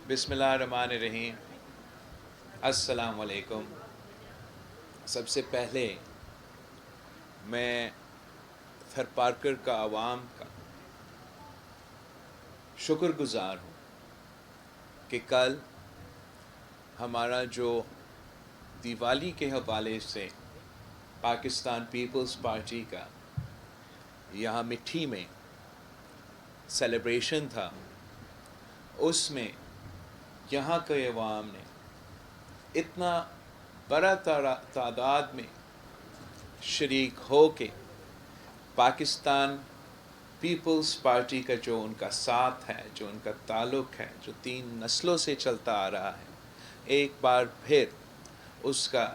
بسم اللہ الرحمن الرحیم. السلام علیکم. سب سے پہلے میں تھر پارکر کا عوام کا شکر گزار ہوں کہ کل ہمارا جو دیوالی کے حوالے سے پاکستان پیپلز پارٹی کا یہاں مٹھی میں سیلیبریشن تھا، اس میں یہاں کے عوام نے اتنا بڑا تعداد میں شریک ہو کے پاکستان پیپلز پارٹی کا جو ان کا ساتھ ہے، جو ان کا تعلق ہے، جو 3 نسلوں سے چلتا آ رہا ہے، ایک بار پھر اس کا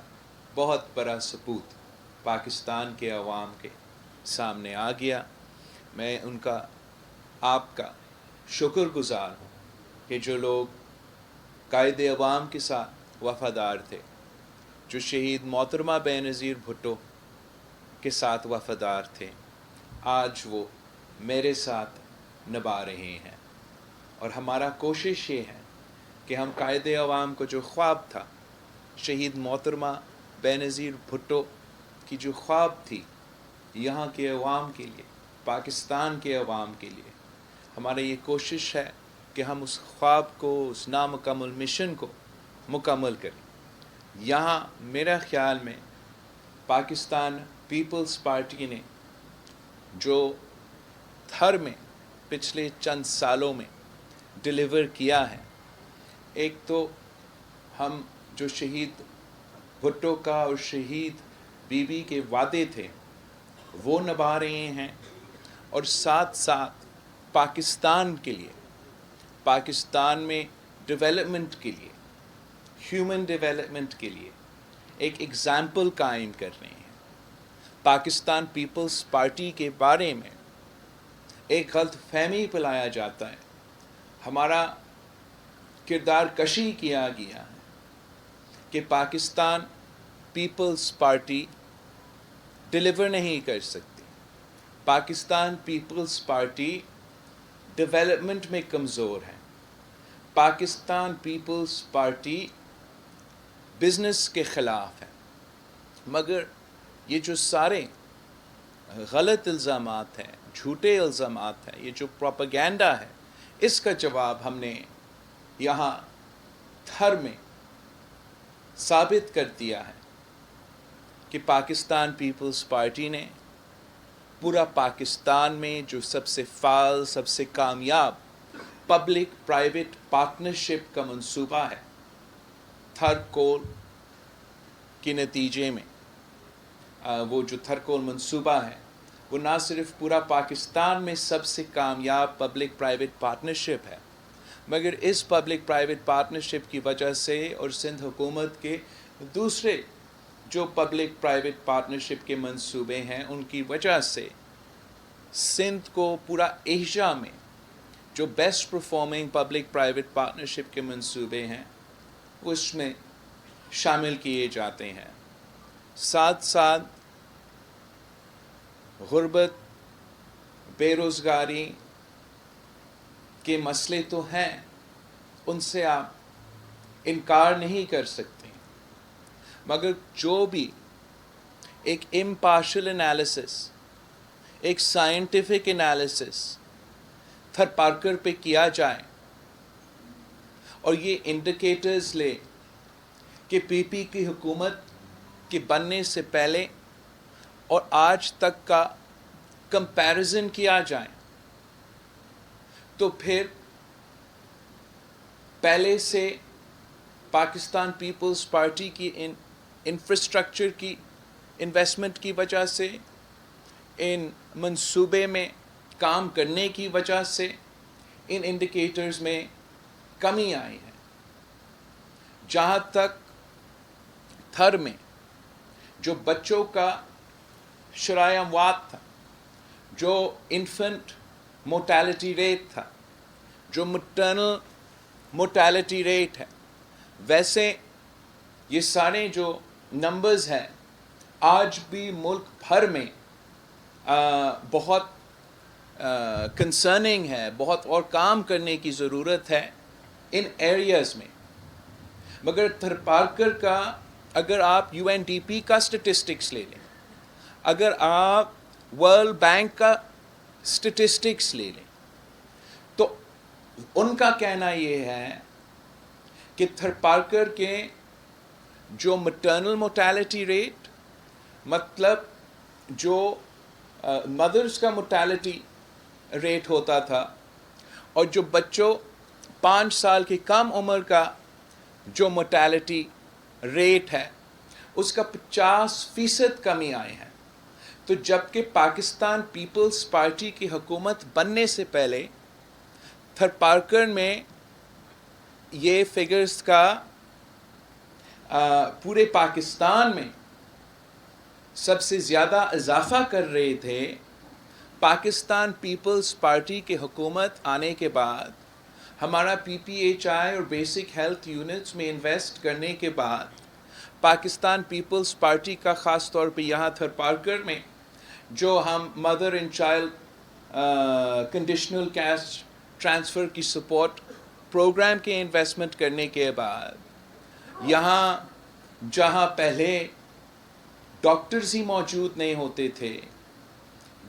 بہت بڑا ثبوت پاکستان کے عوام کے سامنے آ گیا. میں ان کا آپ کا شکر گزار ہوں کہ جو لوگ قائد عوام کے ساتھ وفادار تھے، جو شہید محترمہ بے نظیر بھٹو کے ساتھ وفادار تھے، آج وہ میرے ساتھ نبھا رہے ہیں. اور ہمارا کوشش یہ ہے کہ ہم قائد عوام کو جو خواب تھا، شہید محترمہ بے نظیر بھٹو کی جو خواب تھی یہاں کے عوام کے لیے، پاکستان کے عوام کے لیے، ہماری یہ کوشش ہے کہ ہم اس خواب کو، اس نامکمل مشن کو مکمل کریں. یہاں میرا خیال میں پاکستان پیپلز پارٹی نے جو تھر میں پچھلے چند سالوں میں ڈیلیور کیا ہے، ایک تو ہم جو شہید بھٹو کا اور شہید بی بی کے وعدے تھے وہ نبھا رہے ہیں، اور ساتھ ساتھ پاکستان کے لیے، پاکستان میں ڈیولپمنٹ کے لیے، ہیومن ڈیولپمنٹ کے لیے ایک ایگزامپل قائم کر رہے ہیں. پاکستان پیپلز پارٹی کے بارے میں ایک غلط فہمی پھیلایا جاتا ہے، ہمارا کردار کشی کیا گیا ہے کہ پاکستان پیپلز پارٹی ڈیلیور نہیں کر سکتی. پاکستان پیپلز پارٹی ڈیولپمنٹ میں کمزور ہے. پاکستان پیپلز پارٹی بزنس کے خلاف ہے. مگر یہ جو سارے غلط الزامات ہیں، جھوٹے الزامات ہیں، یہ جو پروپیگنڈا ہے، اس کا جواب ہم نے یہاں تھر میں ثابت کر دیا ہے کہ پاکستان پیپلز پارٹی نے پورا پاکستان میں جو سب سے فعال، سب سے کامیاب پبلک پرائیویٹ پارٹنرشپ کا منصوبہ ہے، تھر کول کے نتیجے میں وہ جو تھر کول منصوبہ ہے وہ نہ صرف پورا پاکستان میں سب سے کامیاب پبلک پرائیویٹ پارٹنرشپ ہے، مگر اس پبلک پرائیویٹ پارٹنرشپ کی وجہ سے اور سندھ حکومت کے دوسرے جو پبلک پرائیویٹ پارٹنرشپ کے منصوبے ہیں ان کی وجہ سے سندھ کو پورا ایشیا میں جو best performing public private partnership کے منصوبے ہیں وہ اس میں شامل کیے جاتے ہیں. ساتھ ساتھ غربت، بے روزگاری کے مسئلے تو ہیں، ان سے آپ انکار نہیں کر سکتے، مگر جو بھی ایک امپارشل انالیسس، ایک سائنٹیفک انالیسس تھر پارکر پہ کیا جائے اور یہ انڈیکیٹرز لے کہ پی پی کی حکومت کے بننے سے پہلے اور آج تک کا کمپیریزن کیا جائے، تو پھر پہلے سے پاکستان پیپلز پارٹی کی انفراسٹرکچر کی انویسٹمنٹ کی وجہ سے، ان منصوبے میں کام کرنے کی وجہ سے ان انڈیکیٹرز میں کمی آئی ہے. جہاں تک تھر میں جو بچوں کا شرائع اموات تھا، جو انفنٹ موٹیلٹی ریٹ تھا، جو مٹرنل موٹیلٹی ریٹ ہے، ویسے یہ سارے جو نمبرز ہیں آج بھی ملک بھر میں بہت کنسرننگ ہے, بہت اور کام کرنے کی ضرورت ہے ان ایریاز میں. مگر تھرپارکر کا اگر آپ یو این ڈی پی کا سٹیٹسٹکس لے لیں, اگر آپ ورلڈ بینک کا سٹیٹسٹکس لے لیں, تو ان کا کہنا یہ ہے کہ تھرپارکر کے جو مٹرنل موٹیلٹی ریٹ, مطلب جو مدرس کا موٹیلٹی ریٹ ہوتا تھا, اور جو بچوں 5 سال کی کم عمر کا جو موٹیلٹی ریٹ ہے, اس کا 50% کمی آئے ہیں. تو جبکہ پاکستان پیپلز پارٹی کی حکومت بننے سے پہلے تھرپارکر میں یہ فگرز کا پورے پاکستان میں سب سے زیادہ اضافہ کر رہے تھے, پاکستان پیپلز پارٹی کی حکومت آنے کے بعد, ہمارا پی پی ایچ آئی اور بیسک ہیلتھ یونٹس میں انویسٹ کرنے کے بعد, پاکستان پیپلز پارٹی کا خاص طور پہ یہاں تھرپارکر میں جو ہم mother and child conditional cash transfer کی سپورٹ پروگرام کے انویسٹمنٹ کرنے کے بعد, یہاں جہاں پہلے ڈاکٹرز ہی موجود نہیں ہوتے تھے,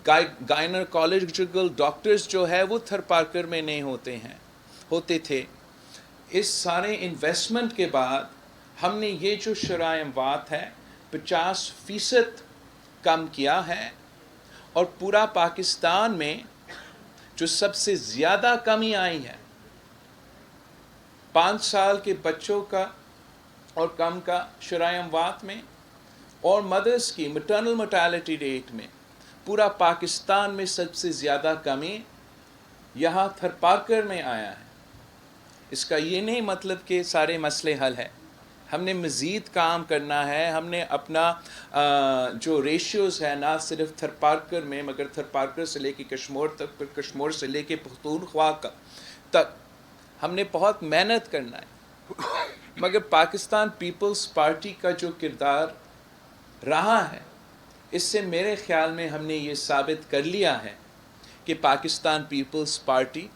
گائنیکالوجیکل ڈاکٹرز جو ہے وہ تھرپارکر میں نہیں ہوتے تھے. اس سارے انویسٹمنٹ کے بعد ہم نے یہ جو شرائع اموات ہے 50% کم کیا ہے, اور پورا پاکستان میں جو سب سے زیادہ کمی آئی ہے 5 سال کے بچوں کا اور کم کا شرائع اموات میں, اور مدرس کی مٹرنل موٹیلٹی ریٹ میں, پورا پاکستان میں سب سے زیادہ کمی یہاں تھرپارکر میں آیا ہے. اس کا یہ نہیں مطلب کہ سارے مسئلے حل ہیں, ہم نے مزید کام کرنا ہے. ہم نے اپنا جو ریشیوز ہے نہ صرف تھرپارکر میں مگر تھرپارکر سے لے کے کشمور تک, پھر کشمور سے لے کے پختونخوا تک ہم نے بہت محنت کرنا ہے. مگر پاکستان پیپلز پارٹی کا جو کردار رہا ہے, اس سے میرے خیال میں ہم نے یہ ثابت کر لیا ہے کہ پاکستان پیپلز پارٹی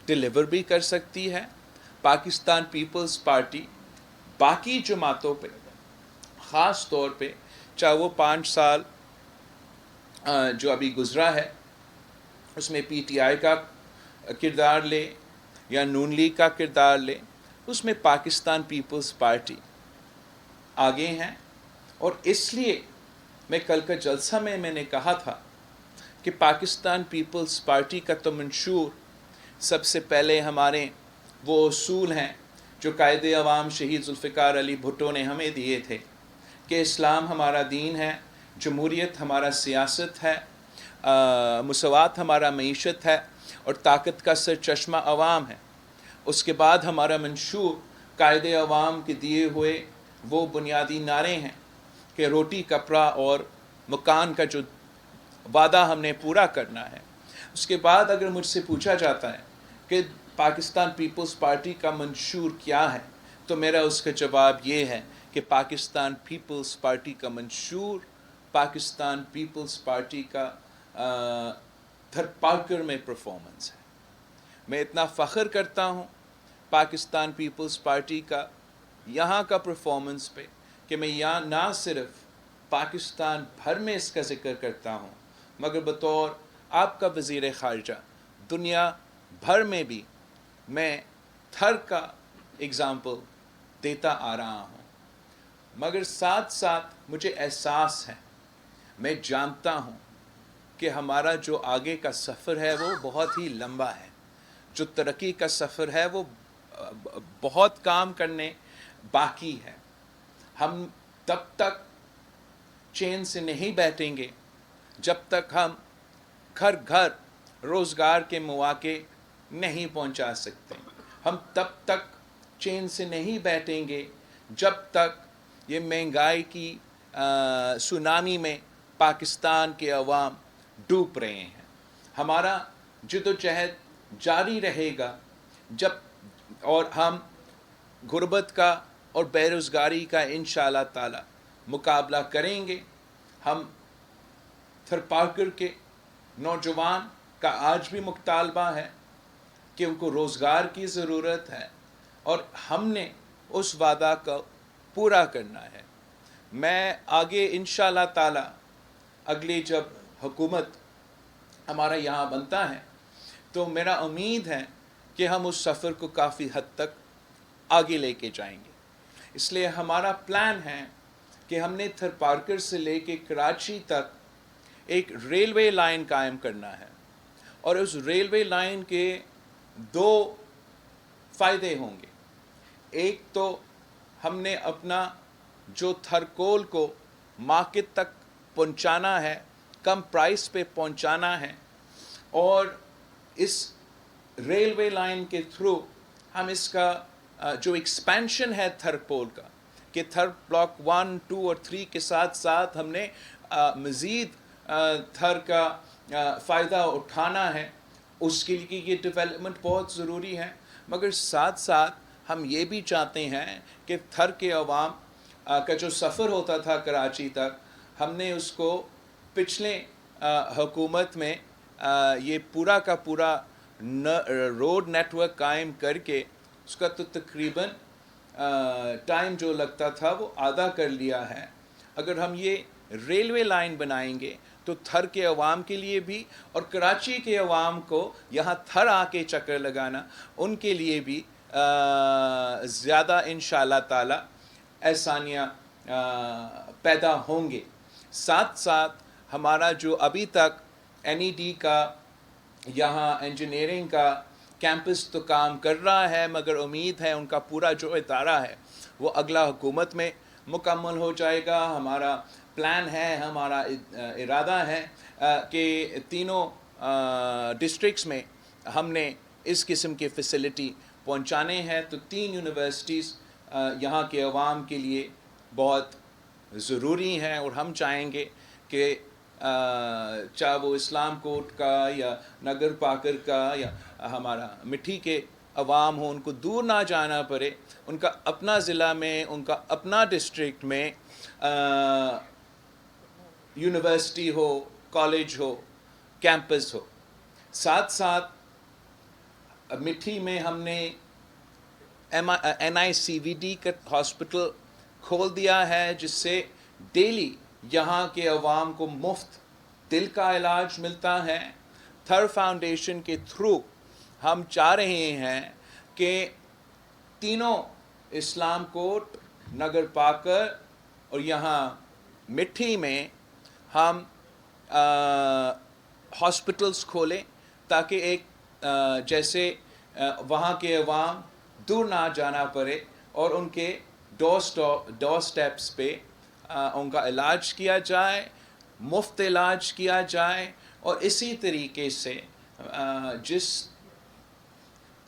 ڈیلیور بھی کر سکتی ہے. پاکستان پیپلز پارٹی باقی جماعتوں پہ, خاص طور پہ چاہے وہ 5 سال جو ابھی گزرا ہے اس میں پی ٹی آئی کا کردار لے یا نون لیگ کا کردار لے, اس میں پاکستان پیپلز پارٹی آگے ہیں. اور اس لیے میں کل کا جلسہ میں نے کہا تھا کہ پاکستان پیپلز پارٹی کا تو منشور سب سے پہلے ہمارے وہ اصول ہیں جو قائد عوام شہید ذوالفقار علی بھٹو نے ہمیں دیے تھے کہ اسلام ہمارا دین ہے, جمہوریت ہمارا سیاست ہے, مساوات ہمارا معیشت ہے, اور طاقت کا سر چشمہ عوام ہے. اس کے بعد ہمارا منشور قائد عوام کے دیے ہوئے وہ بنیادی نعرے ہیں کہ روٹی, کپڑا اور مکان کا جو وعدہ ہم نے پورا کرنا ہے. اس کے بعد اگر مجھ سے پوچھا جاتا ہے کہ پاکستان پیپلز پارٹی کا منشور کیا ہے, تو میرا اس کا جواب یہ ہے کہ پاکستان پیپلز پارٹی کا منشور پاکستان پیپلز پارٹی کا تھرپارکر میں پرفارمنس ہے. میں اتنا فخر کرتا ہوں پاکستان پیپلز پارٹی کا یہاں کا پرفارمنس پہ کہ میں یہاں نہ صرف پاکستان بھر میں اس کا ذکر کرتا ہوں مگر بطور آپ کا وزیر خارجہ دنیا بھر میں بھی میں تھر کا اگزامپل دیتا آ رہا ہوں. مگر ساتھ ساتھ مجھے احساس ہے, میں جانتا ہوں کہ ہمارا جو آگے کا سفر ہے وہ بہت ہی لمبا ہے, جو ترقی کا سفر ہے وہ بہت کام کرنے باقی ہے. ہم تب تک چین سے نہیں بیٹھیں گے جب تک ہم گھر گھر روزگار کے مواقع نہیں پہنچا سکتے. ہم تب تک چین سے نہیں بیٹھیں گے جب تک یہ مہنگائی کی سونامی میں پاکستان کے عوام ڈوب رہے ہیں. ہمارا جدوجہد جاری رہے گا جب, اور ہم غربت کا اور بے روزگاری کا انشاءاللہ تعالی مقابلہ کریں گے. ہم تھرپارکر کے نوجوان کا آج بھی مطالبہ ہے کہ ان کو روزگار کی ضرورت ہے اور ہم نے اس وعدہ کو پورا کرنا ہے. میں آگے انشاءاللہ تعالی اگلی جب حکومت ہمارا یہاں بنتا ہے تو میرا امید ہے کہ ہم اس سفر کو کافی حد تک آگے لے کے جائیں گے. اس لیے ہمارا پلان ہے کہ ہم نے تھرپارکر سے لے کے کراچی تک ایک ریلوے لائن قائم کرنا ہے, اور اس ریلوے لائن کے دو فائدے ہوں گے. ایک تو ہم نے اپنا جو تھرکول کو مارکیٹ تک پہنچانا ہے, کم پرائس پہ پہنچانا ہے, اور اس ریلوے لائن کے تھرو ہم اس کا جو ایکسپینشن ہے تھرکول کا, کہ تھر بلاک 1, 2 اور 3 کے ساتھ ساتھ ہم نے مزید تھر کا فائدہ اٹھانا ہے, اس کے لیے یہ ڈیولپمنٹ بہت ضروری ہے. مگر ساتھ ساتھ ہم یہ بھی چاہتے ہیں کہ تھر کے عوام کا جو سفر ہوتا تھا کراچی تک, ہم نے اس کو پچھلے حکومت میں یہ پورا کا پورا روڈ نیٹ ورک قائم کر کے اس کا تو تقریباً ٹائم جو لگتا تھا وہ آدھا کر لیا ہے. اگر ہم یہ ریلوے لائن بنائیں گے تو تھر کے عوام کے لیے بھی اور کراچی کے عوام کو یہاں تھر آ کے چکر لگانا ان کے لیے بھی زیادہ انشاءاللہ تعالی آسانیاں پیدا ہوں گے. ساتھ ساتھ ہمارا جو ابھی تک NED کا یہاں انجینئرنگ کا کیمپس تو کام کر رہا ہے, مگر امید ہے ان کا پورا جو ادارہ ہے وہ اگلا حکومت میں مکمل ہو جائے گا. ہمارا پلان ہے, ہمارا ارادہ ہے کہ تینوں ڈسٹرکٹس میں ہم نے اس قسم کی فیسلٹی پہنچانے ہیں. تو 3 یونیورسٹیز یہاں کے عوام کے لیے بہت ضروری ہیں, اور ہم چاہیں گے کہ چاہے وہ اسلام کوٹ کا یا نگر پاکر کا یا ہمارا مٹھی کے عوام ہوں, ان کو دور نہ جانا پڑے. ان کا اپنا ضلع میں, ان کا اپنا ڈسٹرکٹ میں یونیورسٹی ہو, کالج ہو, کیمپس ہو. ساتھ ساتھ مٹھی میں ہم نے NICVD کا ہاسپٹل کھول دیا ہے, جس سے ڈیلی یہاں کے عوام کو مفت دل کا علاج ملتا ہے. تھر فاؤنڈیشن کے تھرو ہم چاہ رہے ہیں کہ تینوں اسلام کوٹ, نگر پاکر اور یہاں مٹھی میں ہم ہاسپٹلس کھولیں, تاکہ ایک جیسے وہاں کے عوام دور نہ جانا پڑے اور ان کے ڈور سٹیپس پہ ان کا علاج کیا جائے, مفت علاج کیا جائے. اور اسی طریقے سے جس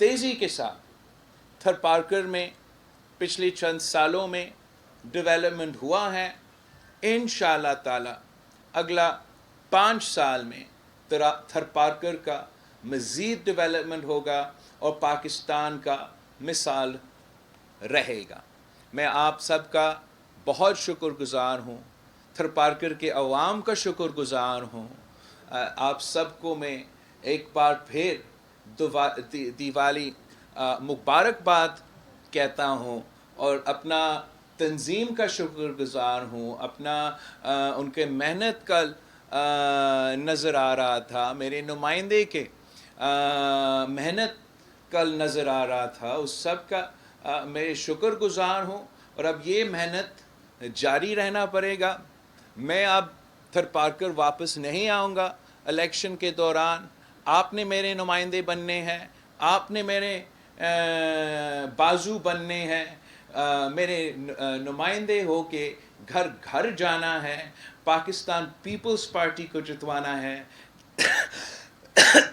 تیزی کے ساتھ تھرپارکر میں پچھلے چند سالوں میں ڈیولپمنٹ ہوا ہے, انشاءاللہ تعالی اگلا 5 سال میں تھرپارکر کا مزید ڈیولپمنٹ ہوگا اور پاکستان کا مثال رہے گا. میں آپ سب کا بہت شکر گزار ہوں, تھرپارکر کے عوام کا شکر گزار ہوں. آپ سب کو میں ایک بار پھر دیوالی مبارکباد کہتا ہوں, اور اپنا تنظیم کا شکر گزار ہوں. اپنا ان کے محنت کا نظر آ رہا تھا, میرے نمائندے کے محنت کل نظر آ رہا تھا, اس سب کا میں شکر گزار ہوں. اور اب یہ محنت جاری رہنا پڑے گا. میں اب تھرپارکر واپس نہیں آؤں گا الیکشن کے دوران. آپ نے میرے نمائندے بننے ہیں, آپ نے میرے بازو بننے ہیں, میرے نمائندے ہو کے گھر گھر جانا ہے, پاکستان پیپلز پارٹی کو جتوانا ہے,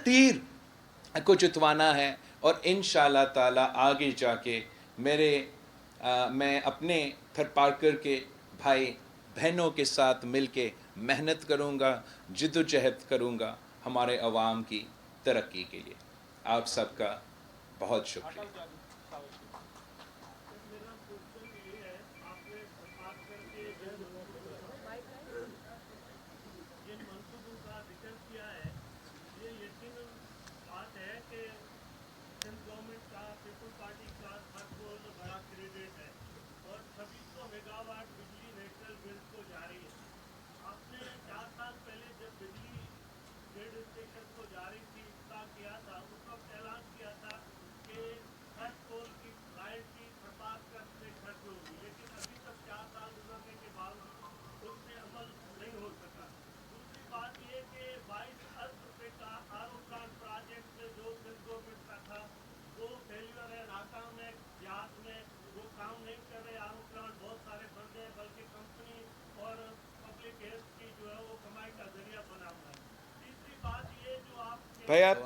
تیر کو جتوانا ہے. اور انشاءاللہ تعالی آگے جا کے میں اپنے تھرپارکر کے بھائی بہنوں کے ساتھ مل کے محنت کروں گا, جد و جہد کروں گا ہمارے عوام کی ترقی کے لیے. آپ سب کا بہت شکریہ. جن منصوبوں کا ذکر کیا ہے, یہ یقیناً بھائی آپ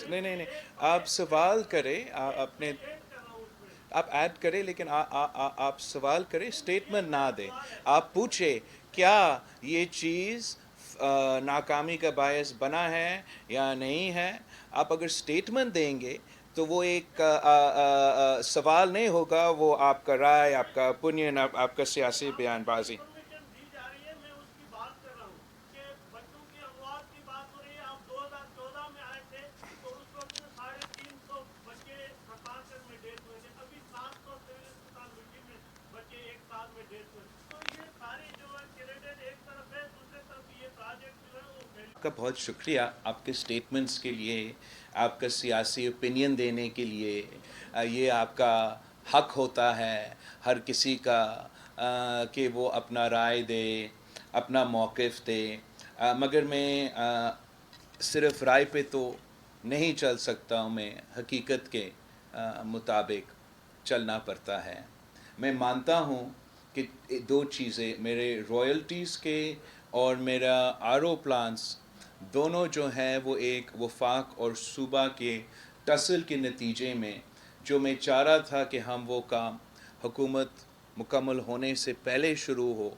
نہیں آپ سوال کریں اپنے آپ ایڈ کریں لیکن آپ سوال کریں اسٹیٹمنٹ نہ دیں. آپ پوچھیں کیا یہ چیز ناکامی کا باعث بنا ہے یا نہیں ہے. آپ اگر اسٹیٹمنٹ دیں گے تو وہ ایک سوال نہیں ہوگا, وہ آپ کا رائے, آپ کا اوپینین, آپ کا سیاسی بیان بازی. آپ کا بہت شکریہ آپ کے اسٹیٹمنٹس کے لیے, آپ کا سیاسی اوپینین دینے کے لیے. یہ آپ کا حق ہوتا ہے ہر کسی کا کہ وہ اپنا رائے دے, اپنا موقف دے. مگر میں صرف رائے پہ تو نہیں چل سکتا ہوں, میں حقیقت کے مطابق چلنا پڑتا ہے. میں مانتا ہوں کہ دو چیزیں, میرے رائلٹیز کے اور میرا پلانس دونوں جو ہیں وہ ایک وفاق اور صوبہ کے ٹسل کے نتیجے میں, جو میں چاہ رہا تھا کہ ہم وہ کام حکومت مکمل ہونے سے پہلے شروع ہو,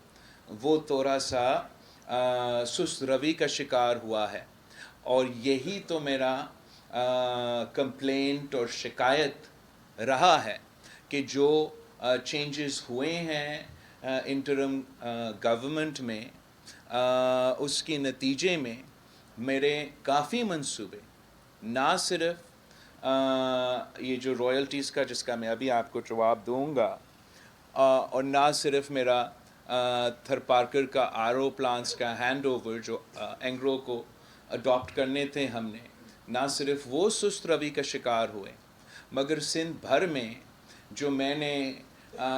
وہ تھوڑا سا سست روی کا شکار ہوا ہے. اور یہی تو میرا کمپلینٹ اور شکایت رہا ہے کہ جو چینجز ہوئے ہیں انٹرم گورنمنٹ میں, اس کے نتیجے میں میرے کافی منصوبے, نہ صرف یہ جو رائلٹیز کا جس کا میں ابھی آپ کو جواب دوں گا, اور نہ صرف میرا تھر پارکر کا پلانس کا ہینڈ اوور جو اینگرو کو اڈاپٹ کرنے تھے ہم نے, نہ صرف وہ سست روی کا شکار ہوئے, مگر سندھ بھر میں جو میں نے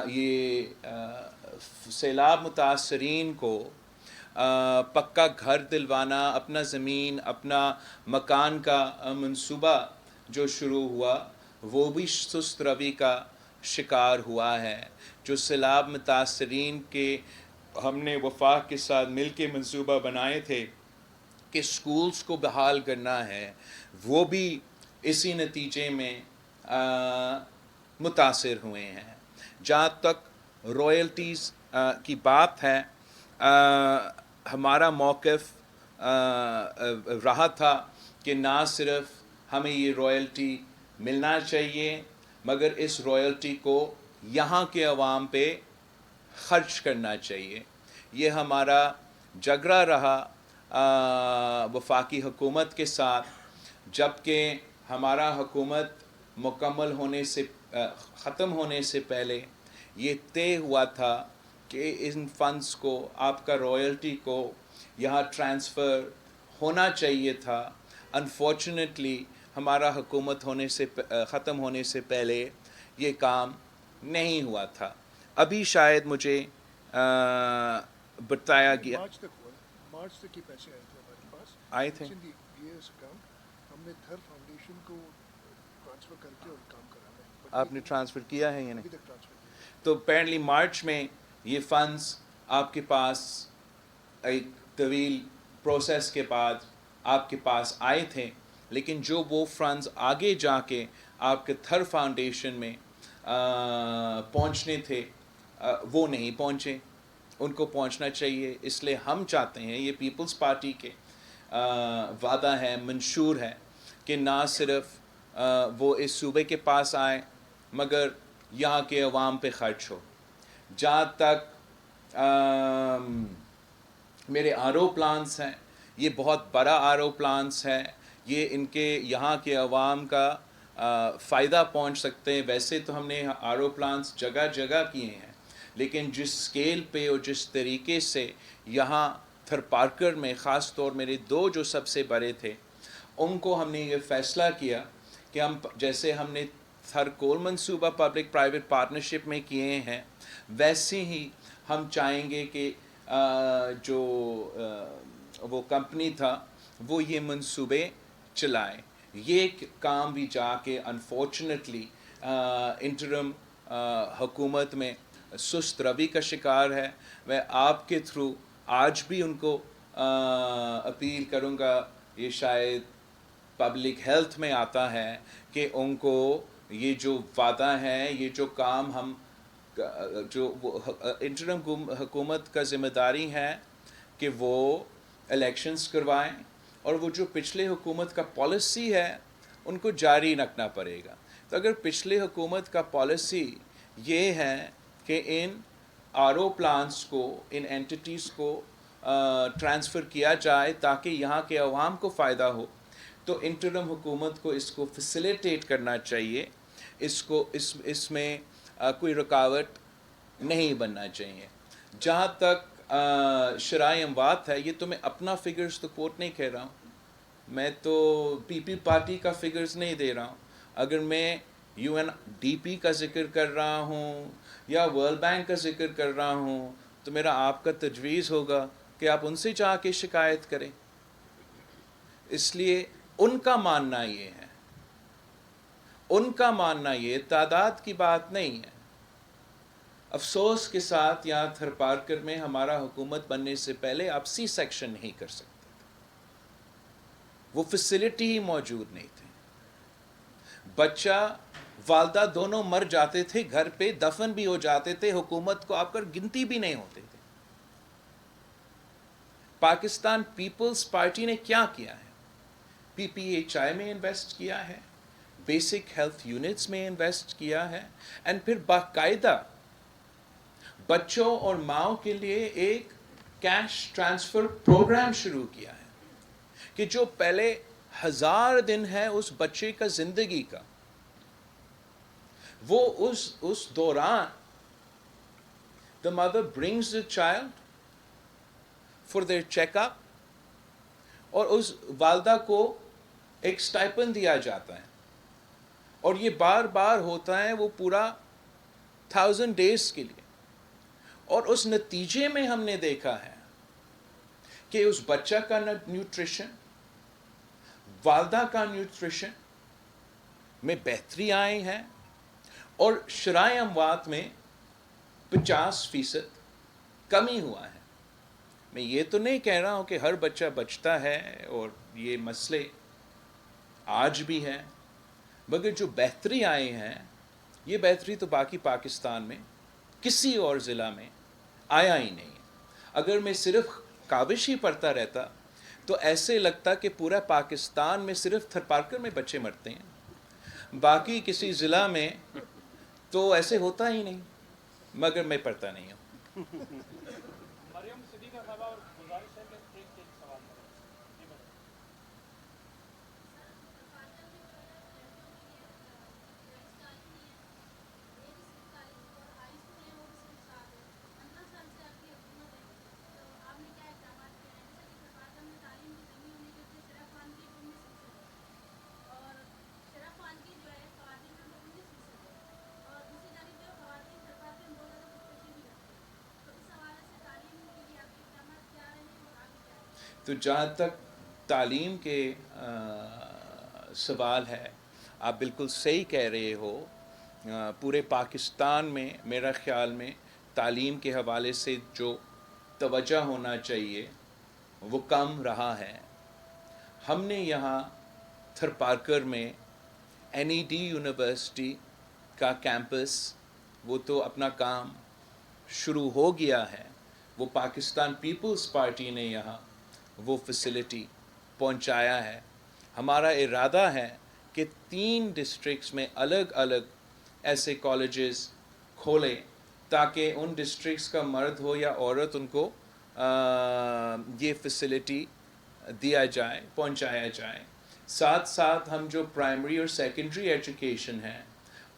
یہ سیلاب متاثرین کو پکا گھر دلوانا, اپنا زمین, اپنا مکان کا منصوبہ جو شروع ہوا, وہ بھی سست روی کا شکار ہوا ہے. جو سیلاب متاثرین کے ہم نے وفاق کے ساتھ مل کے منصوبہ بنائے تھے کہ سکولز کو بحال کرنا ہے, وہ بھی اسی نتیجے میں متاثر ہوئے ہیں. جہاں تک رائلٹیز کی بات ہے, ہمارا موقف رہا تھا کہ نہ صرف ہمیں یہ رائلٹی ملنا چاہیے, مگر اس رائلٹی کو یہاں کے عوام پہ خرچ کرنا چاہیے. یہ ہمارا جھگڑا رہا وفاقی حکومت کے ساتھ, جب کہ ہمارا حکومت مکمل ہونے سے ختم ہونے سے پہلے یہ طے ہوا تھا کہ ان فنڈز کو, آپ کا رائلٹی کو یہاں ٹرانسفر ہونا چاہیے تھا. انفارچونیٹلی ہمارا حکومت ختم ہونے سے پہلے یہ کام نہیں ہوا تھا. ابھی شاید مجھے بتایا گیا مارچ تک کے پیسے آئے تھے ہمارے پاس, آئے تھے. ہم نے تھر فاؤنڈیشن کو ٹرانسفر کر کے اور کام کرانا ہے. آپ نے ٹرانسفر کیا ہے یا ابھی نہیں؟ تک ٹرانسفر کیا. تو اپیرنٹلی مارچ میں یہ فنڈز آپ کے پاس ایک طویل پروسیس کے بعد آپ کے پاس آئے تھے, لیکن جو وہ فنڈز آگے جا کے آپ کے تھر فاؤنڈیشن میں پہنچنے تھے وہ نہیں پہنچے. ان کو پہنچنا چاہیے. اس لیے ہم چاہتے ہیں, یہ پیپلز پارٹی کے وعدہ ہے, منشور ہے, کہ نہ صرف وہ اس صوبے کے پاس آئے مگر یہاں کے عوام پہ خرچ ہو. جہاں تک میرے پلانس ہیں, یہ بہت بڑا پلانس ہے, یہ ان کے یہاں کے عوام کا فائدہ پہنچ سکتے ہیں. ویسے تو ہم نے پلانس جگہ جگہ کیے ہیں, لیکن جس سکیل پہ اور جس طریقے سے یہاں تھر پارکر میں, خاص طور میرے دو جو سب سے بڑے تھے, ان کو ہم نے یہ فیصلہ کیا کہ ہم جیسے ہم نے تھر کول منصوبہ پبلک پرائیویٹ پارٹنرشپ میں کیے ہیں, ویسے ہی ہم چاہیں گے کہ جو وہ کمپنی تھا وہ یہ منصوبے چلائیں. یہ کام بھی جا کے انفارچونیٹلی انٹرم حکومت میں سست روی کا شکار ہے. میں آپ کے تھرو آج بھی ان کو اپیل کروں گا, یہ شاید پبلک ہیلتھ میں آتا ہے کہ ان کو یہ جو وعدہ ہے, یہ جو کام ہم جو انٹرم حکومت کا ذمہ داری ہے کہ وہ الیکشنز کروائیں, اور وہ جو پچھلے حکومت کا پالیسی ہے ان کو جاری رکھنا پڑے گا. تو اگر پچھلے حکومت کا پالیسی یہ ہے کہ ان آر او پلانٹس کو, ان اینٹیٹیز کو ٹرانسفر کیا جائے تاکہ یہاں کے عوام کو فائدہ ہو, تو انٹرم حکومت کو اس کو فیسیلیٹیٹ کرنا چاہیے, اس میں کوئی رکاوٹ نہیں بننا چاہیے. جہاں تک شرائع اموات ہے, یہ تو میں اپنا فگرز تو کوٹ نہیں کہہ رہا ہوں, میں تو پی پی پارٹی کا فگرز نہیں دے رہا ہوں. اگر میں یو این ڈی پی کا ذکر کر رہا ہوں یا ورلڈ بینک کا ذکر کر رہا ہوں تو میرا آپ کا تجویز ہوگا کہ آپ ان سے جا کے شکایت کریں. اس لیے ان کا ماننا یہ ہے, ان کا ماننا یہ تعداد کی بات نہیں ہے. افسوس کے ساتھ یہاں تھر پارکر میں ہمارا حکومت بننے سے پہلے آپ سی سیکشن نہیں کر سکتے تھے, وہ فیسلٹی ہی موجود نہیں تھی. بچہ والدہ دونوں مر جاتے تھے گھر پہ, دفن بھی ہو جاتے تھے, حکومت کو آپ کر گنتی بھی نہیں ہوتے تھے. پاکستان پیپلز پارٹی نے کیا کیا ہے؟ پی پی ایچ آئی میں انویسٹ کیا ہے, بیسک ہیلتھ یونٹس میں انویسٹ کیا ہے, اینڈ پھر باقاعدہ بچوں اور ماؤں کے لیے ایک کیش ٹرانسفر پروگرام شروع کیا ہے کہ جو پہلے 1000 دن ہے اس بچے کا زندگی کا, وہ اس دوران the mother brings the child for their check up, اور اس والدہ کو ایک سٹائپن دیا جاتا ہے, اور یہ بار بار ہوتا ہے وہ پورا 1000 days کے لیے. اور اس نتیجے میں ہم نے دیکھا ہے کہ اس بچہ کا نیوٹریشن, والدہ کا نیوٹریشن میں بہتری آئی ہے, اور شرائع اموات میں 50% کمی ہوا ہے. میں یہ تو نہیں کہہ رہا ہوں کہ ہر بچہ بچتا ہے, اور یہ مسئلے آج بھی ہیں, مگر جو بہتری آئی ہیں یہ بہتری تو باقی پاکستان میں کسی اور ضلع میں آیا ہی نہیں. اگر میں صرف کاوش ہی پڑھتا رہتا تو ایسے لگتا کہ پورا پاکستان میں صرف تھر پارکر میں بچے مرتے ہیں, باقی کسی ضلع میں تو ایسے ہوتا ہی نہیں, مگر میں پڑھتا نہیں ہوں. مریم صدیقہ صاحبہ, اور گزارش ہے کہ ایک سوال کریں. تو جہاں تک تعلیم کے سوال ہے, آپ بالکل صحیح کہہ رہے ہو. پورے پاکستان میں میرا خیال میں تعلیم کے حوالے سے جو توجہ ہونا چاہیے وہ کم رہا ہے. ہم نے یہاں تھر پارکر میں این ای ڈی یونیورسٹی کا کیمپس, وہ تو اپنا کام شروع ہو گیا ہے. وہ پاکستان پیپلز پارٹی نے یہاں وہ فیسلٹی پہنچایا ہے. ہمارا ارادہ ہے کہ 3 ڈسٹرکٹس میں الگ الگ ایسے کالجز کھولیں تاکہ ان ڈسٹرکٹس کا مرد ہو یا عورت ان کو یہ فیسلٹی دیا جائے, پہنچایا جائے. ساتھ ساتھ ہم جو پرائمری اور سیکنڈری ایجوکیشن ہے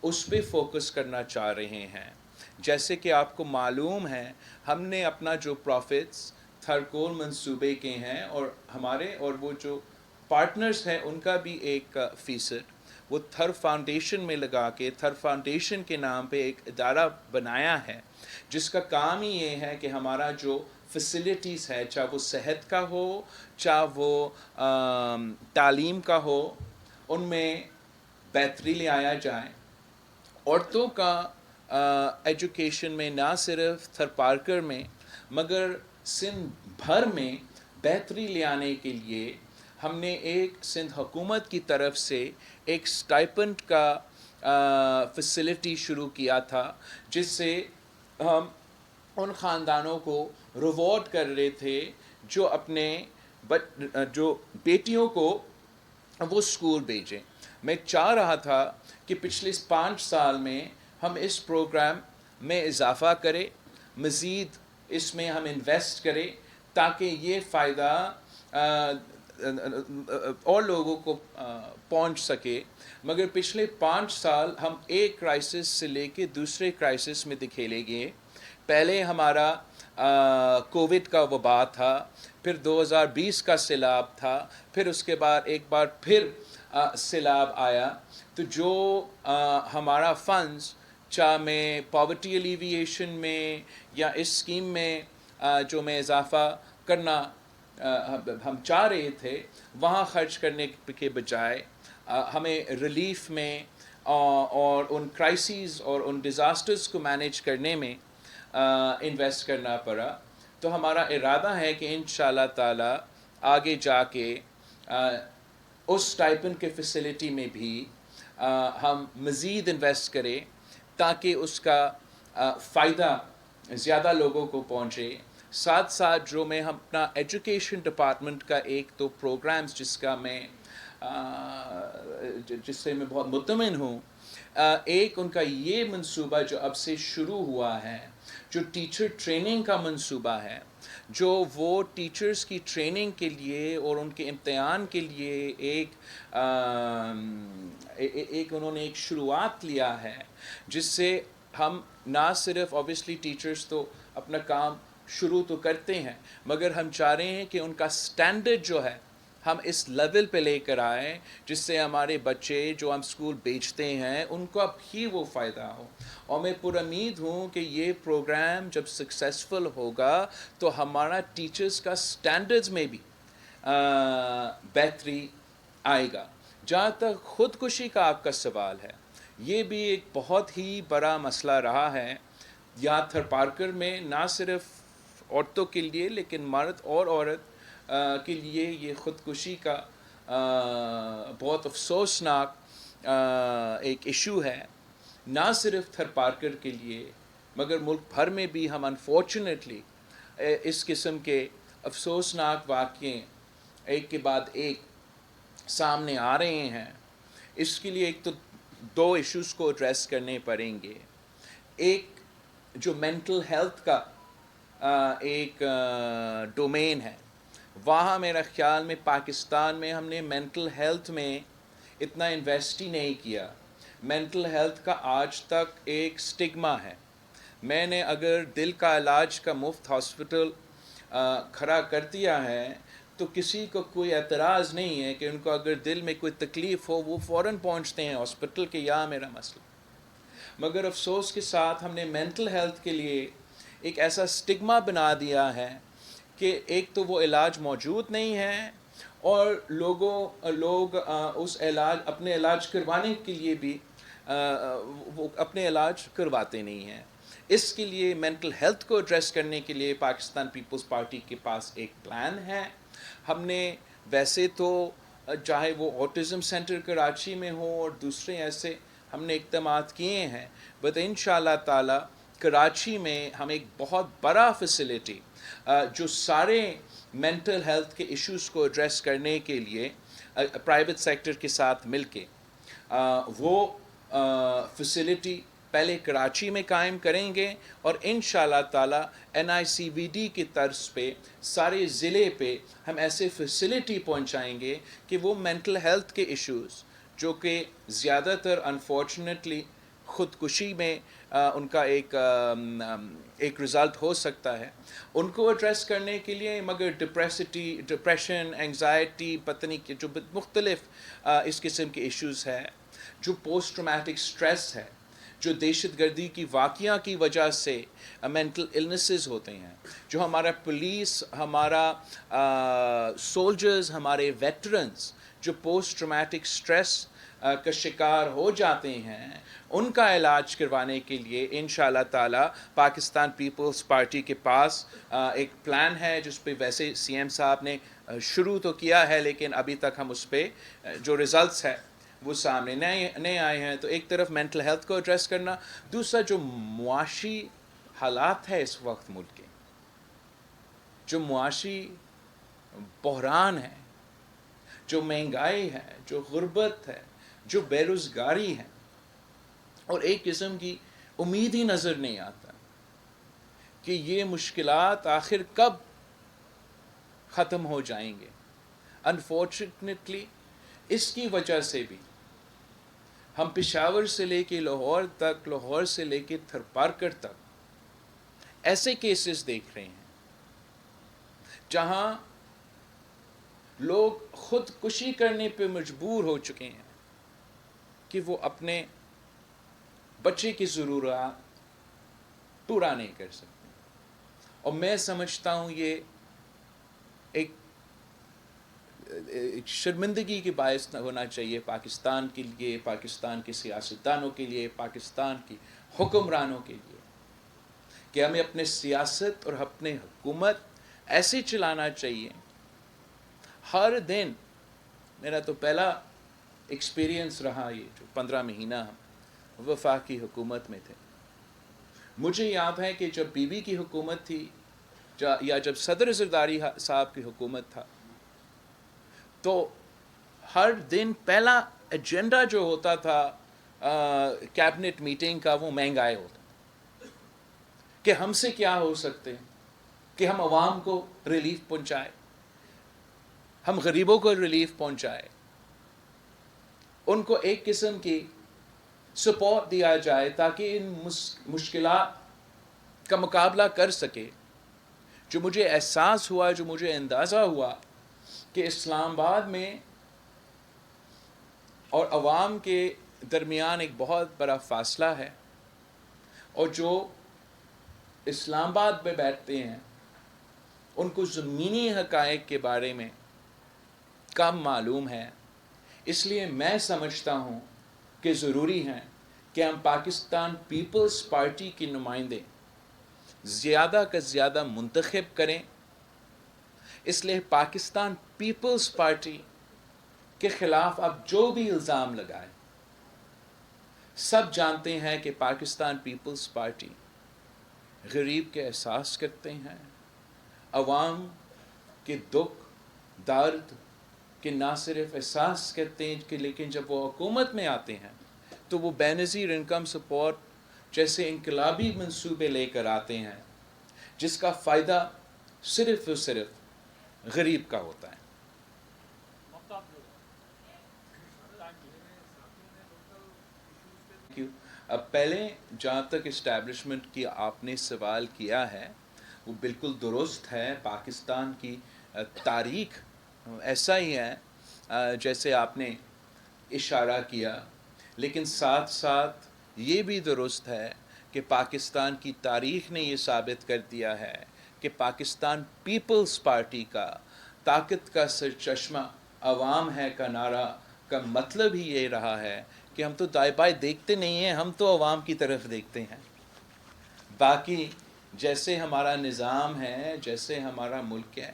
اس پہ فوکس کرنا چاہ رہے ہیں. جیسے کہ آپ کو معلوم ہے ہم نے اپنا جو پروفٹس تھرکول منصوبے کے ہیں, اور ہمارے اور وہ جو پارٹنرز ہیں ان کا بھی 1% وہ تھر فاؤنڈیشن میں لگا کے, تھر فاؤنڈیشن کے نام پہ ایک ادارہ بنایا ہے جس کا کام ہی یہ ہے کہ ہمارا جو فیسلٹیز ہے, چاہے وہ صحت کا ہو, چاہے وہ تعلیم کا ہو, ان میں بہتری لے آیا جائے. عورتوں کا ایجوکیشن میں نہ صرف تھر پارکر میں مگر سندھ بھر میں بہتری لے آنے کے لیے ہم نے ایک سندھ حکومت کی طرف سے ایک اسٹائپنڈ کا فیسلٹی شروع کیا تھا، جس سے ہم ان خاندانوں کو ریوارڈ کر رہے تھے جو اپنے جو بیٹیوں کو وہ اسکول بھیجیں۔ میں چاہ رہا تھا کہ پچھلے 5 سال میں ہم اس پروگرام میں اضافہ کریں، مزید اس میں ہم انویسٹ کریں تاکہ یہ فائدہ اور لوگوں کو پہنچ سکے۔ مگر پچھلے 5 سال ہم ایک کرائسس سے لے کے دوسرے کرائسس میں دکھیلے گئے۔ پہلے ہمارا کووڈ کا وبا تھا، پھر 2020 کا سیلاب تھا، پھر اس کے بعد ایک بار پھر سیلاب آیا۔ تو جو ہمارا فنڈز چاہے میں پاورٹی ایلیویشن میں یا اس اسکیم میں جو میں اضافہ کرنا ہم چاہ رہے تھے، وہاں خرچ کرنے کے بجائے ہمیں ریلیف میں اور ان کرائسیز اور ان ڈیزاسٹرز کو مینیج کرنے میں انویسٹ کرنا پڑا۔ تو ہمارا ارادہ ہے کہ انشاءاللہ تعالی آگے جا کے اس اسٹائپنڈ کے فیسلٹی میں بھی ہم مزید انویسٹ کریں تاکہ اس کا فائدہ زیادہ لوگوں کو پہنچے۔ ساتھ ساتھ جو میں ہم اپنا ایجوکیشن ڈپارٹمنٹ کا ایک تو پروگرامز جس سے میں بہت مطمئن ہوں، ایک ان کا یہ منصوبہ جو اب سے شروع ہوا ہے، جو ٹیچر ٹریننگ کا منصوبہ ہے، جو وہ ٹیچرز کی ٹریننگ کے لیے اور ان کے امتحان کے لیے ایک انہوں نے ایک شروعات لیا ہے، جس سے ہم نہ صرف اوبیسلی ٹیچرز تو اپنا کام شروع تو کرتے ہیں، مگر ہم چاہ رہے ہیں کہ ان کا سٹینڈرڈ جو ہے ہم اس لیول پہ لے کر آئیں جس سے ہمارے بچے جو ہم اسکول بیچتے ہیں ان کو اب ہی وہ فائدہ ہو۔ اور میں پر امید ہوں کہ یہ پروگرام جب سکسیسفل ہوگا تو ہمارا ٹیچرز کا سٹینڈرڈز میں بھی بہتری آئے گا۔ جہاں تک خودکشی کا آپ کا سوال ہے، یہ بھی ایک بہت ہی بڑا مسئلہ رہا ہے یہاں تھرپارکر میں، نہ صرف عورتوں کے لیے لیکن مرد اور عورت کے لیے یہ خودکشی کا بہت افسوسناک ایک ایشو ہے، نہ صرف تھرپارکر کے لیے مگر ملک بھر میں بھی ہم انفارچونیٹلی اس قسم کے افسوسناک واقعے ایک کے بعد ایک سامنے آ رہے ہیں۔ اس کے لیے ایک تو 2 ایشوز کو ایڈریس کرنے پڑیں گے۔ ایک جو مینٹل ہیلتھ کا ایک ڈومین ہے، وہاں میرا خیال میں پاکستان میں ہم نے مینٹل ہیلتھ میں اتنا انویسٹ ہی نہیں کیا۔ مینٹل ہیلتھ کا آج تک ایک سٹگما ہے۔ میں نے اگر دل کا علاج کا مفت ہاسپٹل کھڑا کر دیا ہے تو کسی کو کوئی اعتراض نہیں ہے کہ ان کو اگر دل میں کوئی تکلیف ہو وہ فوراً پہنچتے ہیں ہاسپٹل کہ یہاں میرا مسئلہ۔ مگر افسوس کے ساتھ ہم نے مینٹل ہیلتھ کے لیے ایک ایسا سٹگما بنا دیا ہے کہ ایک تو وہ علاج موجود نہیں ہے اور لوگ اس اپنے علاج کروانے کے لیے بھی وہ اپنے علاج کرواتے نہیں ہیں۔ اس کے لیے مینٹل ہیلتھ کو ایڈریس کرنے کے لیے پاکستان پیپلز پارٹی کے پاس ایک پلان ہے۔ ہم نے ویسے تو چاہے وہ آٹزم سینٹر کراچی میں ہو اور دوسرے ایسے ہم نے اقدامات کیے ہیں، بٹ انشاءاللہ تعالی کراچی میں ہم ایک بہت بڑا فیسلٹی جو سارے مینٹل ہیلتھ کے ایشوز کو ایڈریس کرنے کے لیے پرائیویٹ سیکٹر کے ساتھ مل کے وہ فیسلٹی پہلے کراچی میں قائم کریں گے اور انشاءاللہ تعالی NICVD کی طرز پہ سارے ضلع پہ ہم ایسے فیسلٹی پہنچائیں گے کہ وہ مینٹل ہیلتھ کے ایشوز جو کہ زیادہ تر انفارچونیٹلی خودکشی میں ان کا ایک رزلٹ ہو سکتا ہے، ان کو ایڈریس کرنے کے لیے، مگر ڈپریشن، انگزائٹی، پتہ نہیں کہ جو مختلف اس قسم کے ایشوز ہیں، جو پوسٹ ٹرامیٹک سٹریس ہے، جو دہشت گردی کی واقعہ کی وجہ سے مینٹل النسز ہوتے ہیں، جو ہمارا پولیس، ہمارا سولجرز، ہمارے ویٹرنز جو پوسٹ ٹرامیٹک سٹریس کا شکار ہو جاتے ہیں ان کا علاج کروانے کے لیے انشاءاللہ تعالی پاکستان پیپلز پارٹی کے پاس ایک پلان ہے جس پہ ویسے سی ایم صاحب نے شروع تو کیا ہے لیکن ابھی تک ہم اس پہ جو ریزلٹس ہے وہ سامنے نہیں آئے ہیں. تو ایک طرف مینٹل ہیلتھ کو ایڈریس کرنا, دوسرا جو معاشی حالات ہے اس وقت ملک کے, جو معاشی بحران ہے, جو مہنگائی ہے, جو غربت ہے, جو بے روزگاری ہے, اور ایک قسم کی امید ہی نظر نہیں آتا کہ یہ مشکلات آخر کب ختم ہو جائیں گے. انفارچونیٹلی اس کی وجہ سے بھی ہم پشاور سے لے کے لاہور تک, لاہور سے لے کے تھرپارکر تک ایسے کیسز دیکھ رہے ہیں جہاں لوگ خودکشی کرنے پہ مجبور ہو چکے ہیں کہ وہ اپنے بچے کی ضرورت پورا نہیں کر سکتے. اور میں سمجھتا ہوں یہ ایک شرمندگی کے باعث نہ ہونا چاہیے پاکستان کے لیے, پاکستان کے سیاستدانوں کے لیے, پاکستان کی حکمرانوں کے لیے, کہ ہمیں اپنے سیاست اور اپنے حکومت ایسے چلانا چاہیے. ہر دن میرا تو پہلا ایکسپیرینس رہا یہ جو 15 مہینہ ہم وفاقی حکومت میں تھے. مجھے یاد ہے کہ جب بی بی کی حکومت تھی یا جب صدر زرداری صاحب کی حکومت تھا تو ہر دن پہلا ایجنڈا جو ہوتا تھا کیبنٹ میٹنگ کا وہ مہنگائی ہوتا کہ ہم سے کیا ہو سکتے ہیں کہ ہم عوام کو ریلیف پہنچائے, ہم غریبوں کو ریلیف پہنچائے, ان کو ایک قسم کی سپورٹ دیا جائے تاکہ ان مشکلات کا مقابلہ کر سکے. جو مجھے احساس ہوا, جو مجھے اندازہ ہوا کہ اسلام آباد میں اور عوام کے درمیان ایک بہت بڑا فاصلہ ہے, اور جو اسلام آباد میں بیٹھتے ہیں ان کو زمینی حقائق کے بارے میں کم معلوم ہے. اس لیے میں سمجھتا ہوں کہ ضروری ہے کہ ہم پاکستان پیپلز پارٹی کے نمائندے زیادہ کا زیادہ منتخب کریں. اس لیے پاکستان پیپلز پارٹی کے خلاف آپ جو بھی الزام لگائیں, سب جانتے ہیں کہ پاکستان پیپلز پارٹی غریب کے احساس کرتے ہیں, عوام کے دکھ درد کہ نہ صرف احساس کرتے ہیں کہ لیکن جب وہ حکومت میں آتے ہیں تو وہ بے نظیر انکم سپورٹ جیسے انقلابی منصوبے لے کر آتے ہیں جس کا فائدہ صرف اور صرف غریب کا ہوتا ہے. اب پہلے جہاں تک اسٹیبلشمنٹ کی آپ نے سوال کیا ہے وہ بالکل درست ہے. پاکستان کی تاریخ ایسا ہی ہے جیسے آپ نے اشارہ کیا, لیکن ساتھ ساتھ یہ بھی درست ہے کہ پاکستان کی تاریخ نے یہ ثابت کر دیا ہے کہ پاکستان پیپلز پارٹی کا طاقت کا سرچشمہ عوام ہے کا نعرہ کا مطلب ہی یہ رہا ہے کہ ہم تو دائیں بائیں دیکھتے نہیں ہیں, ہم تو عوام کی طرف دیکھتے ہیں. باقی جیسے ہمارا نظام ہے, جیسے ہمارا ملک ہے,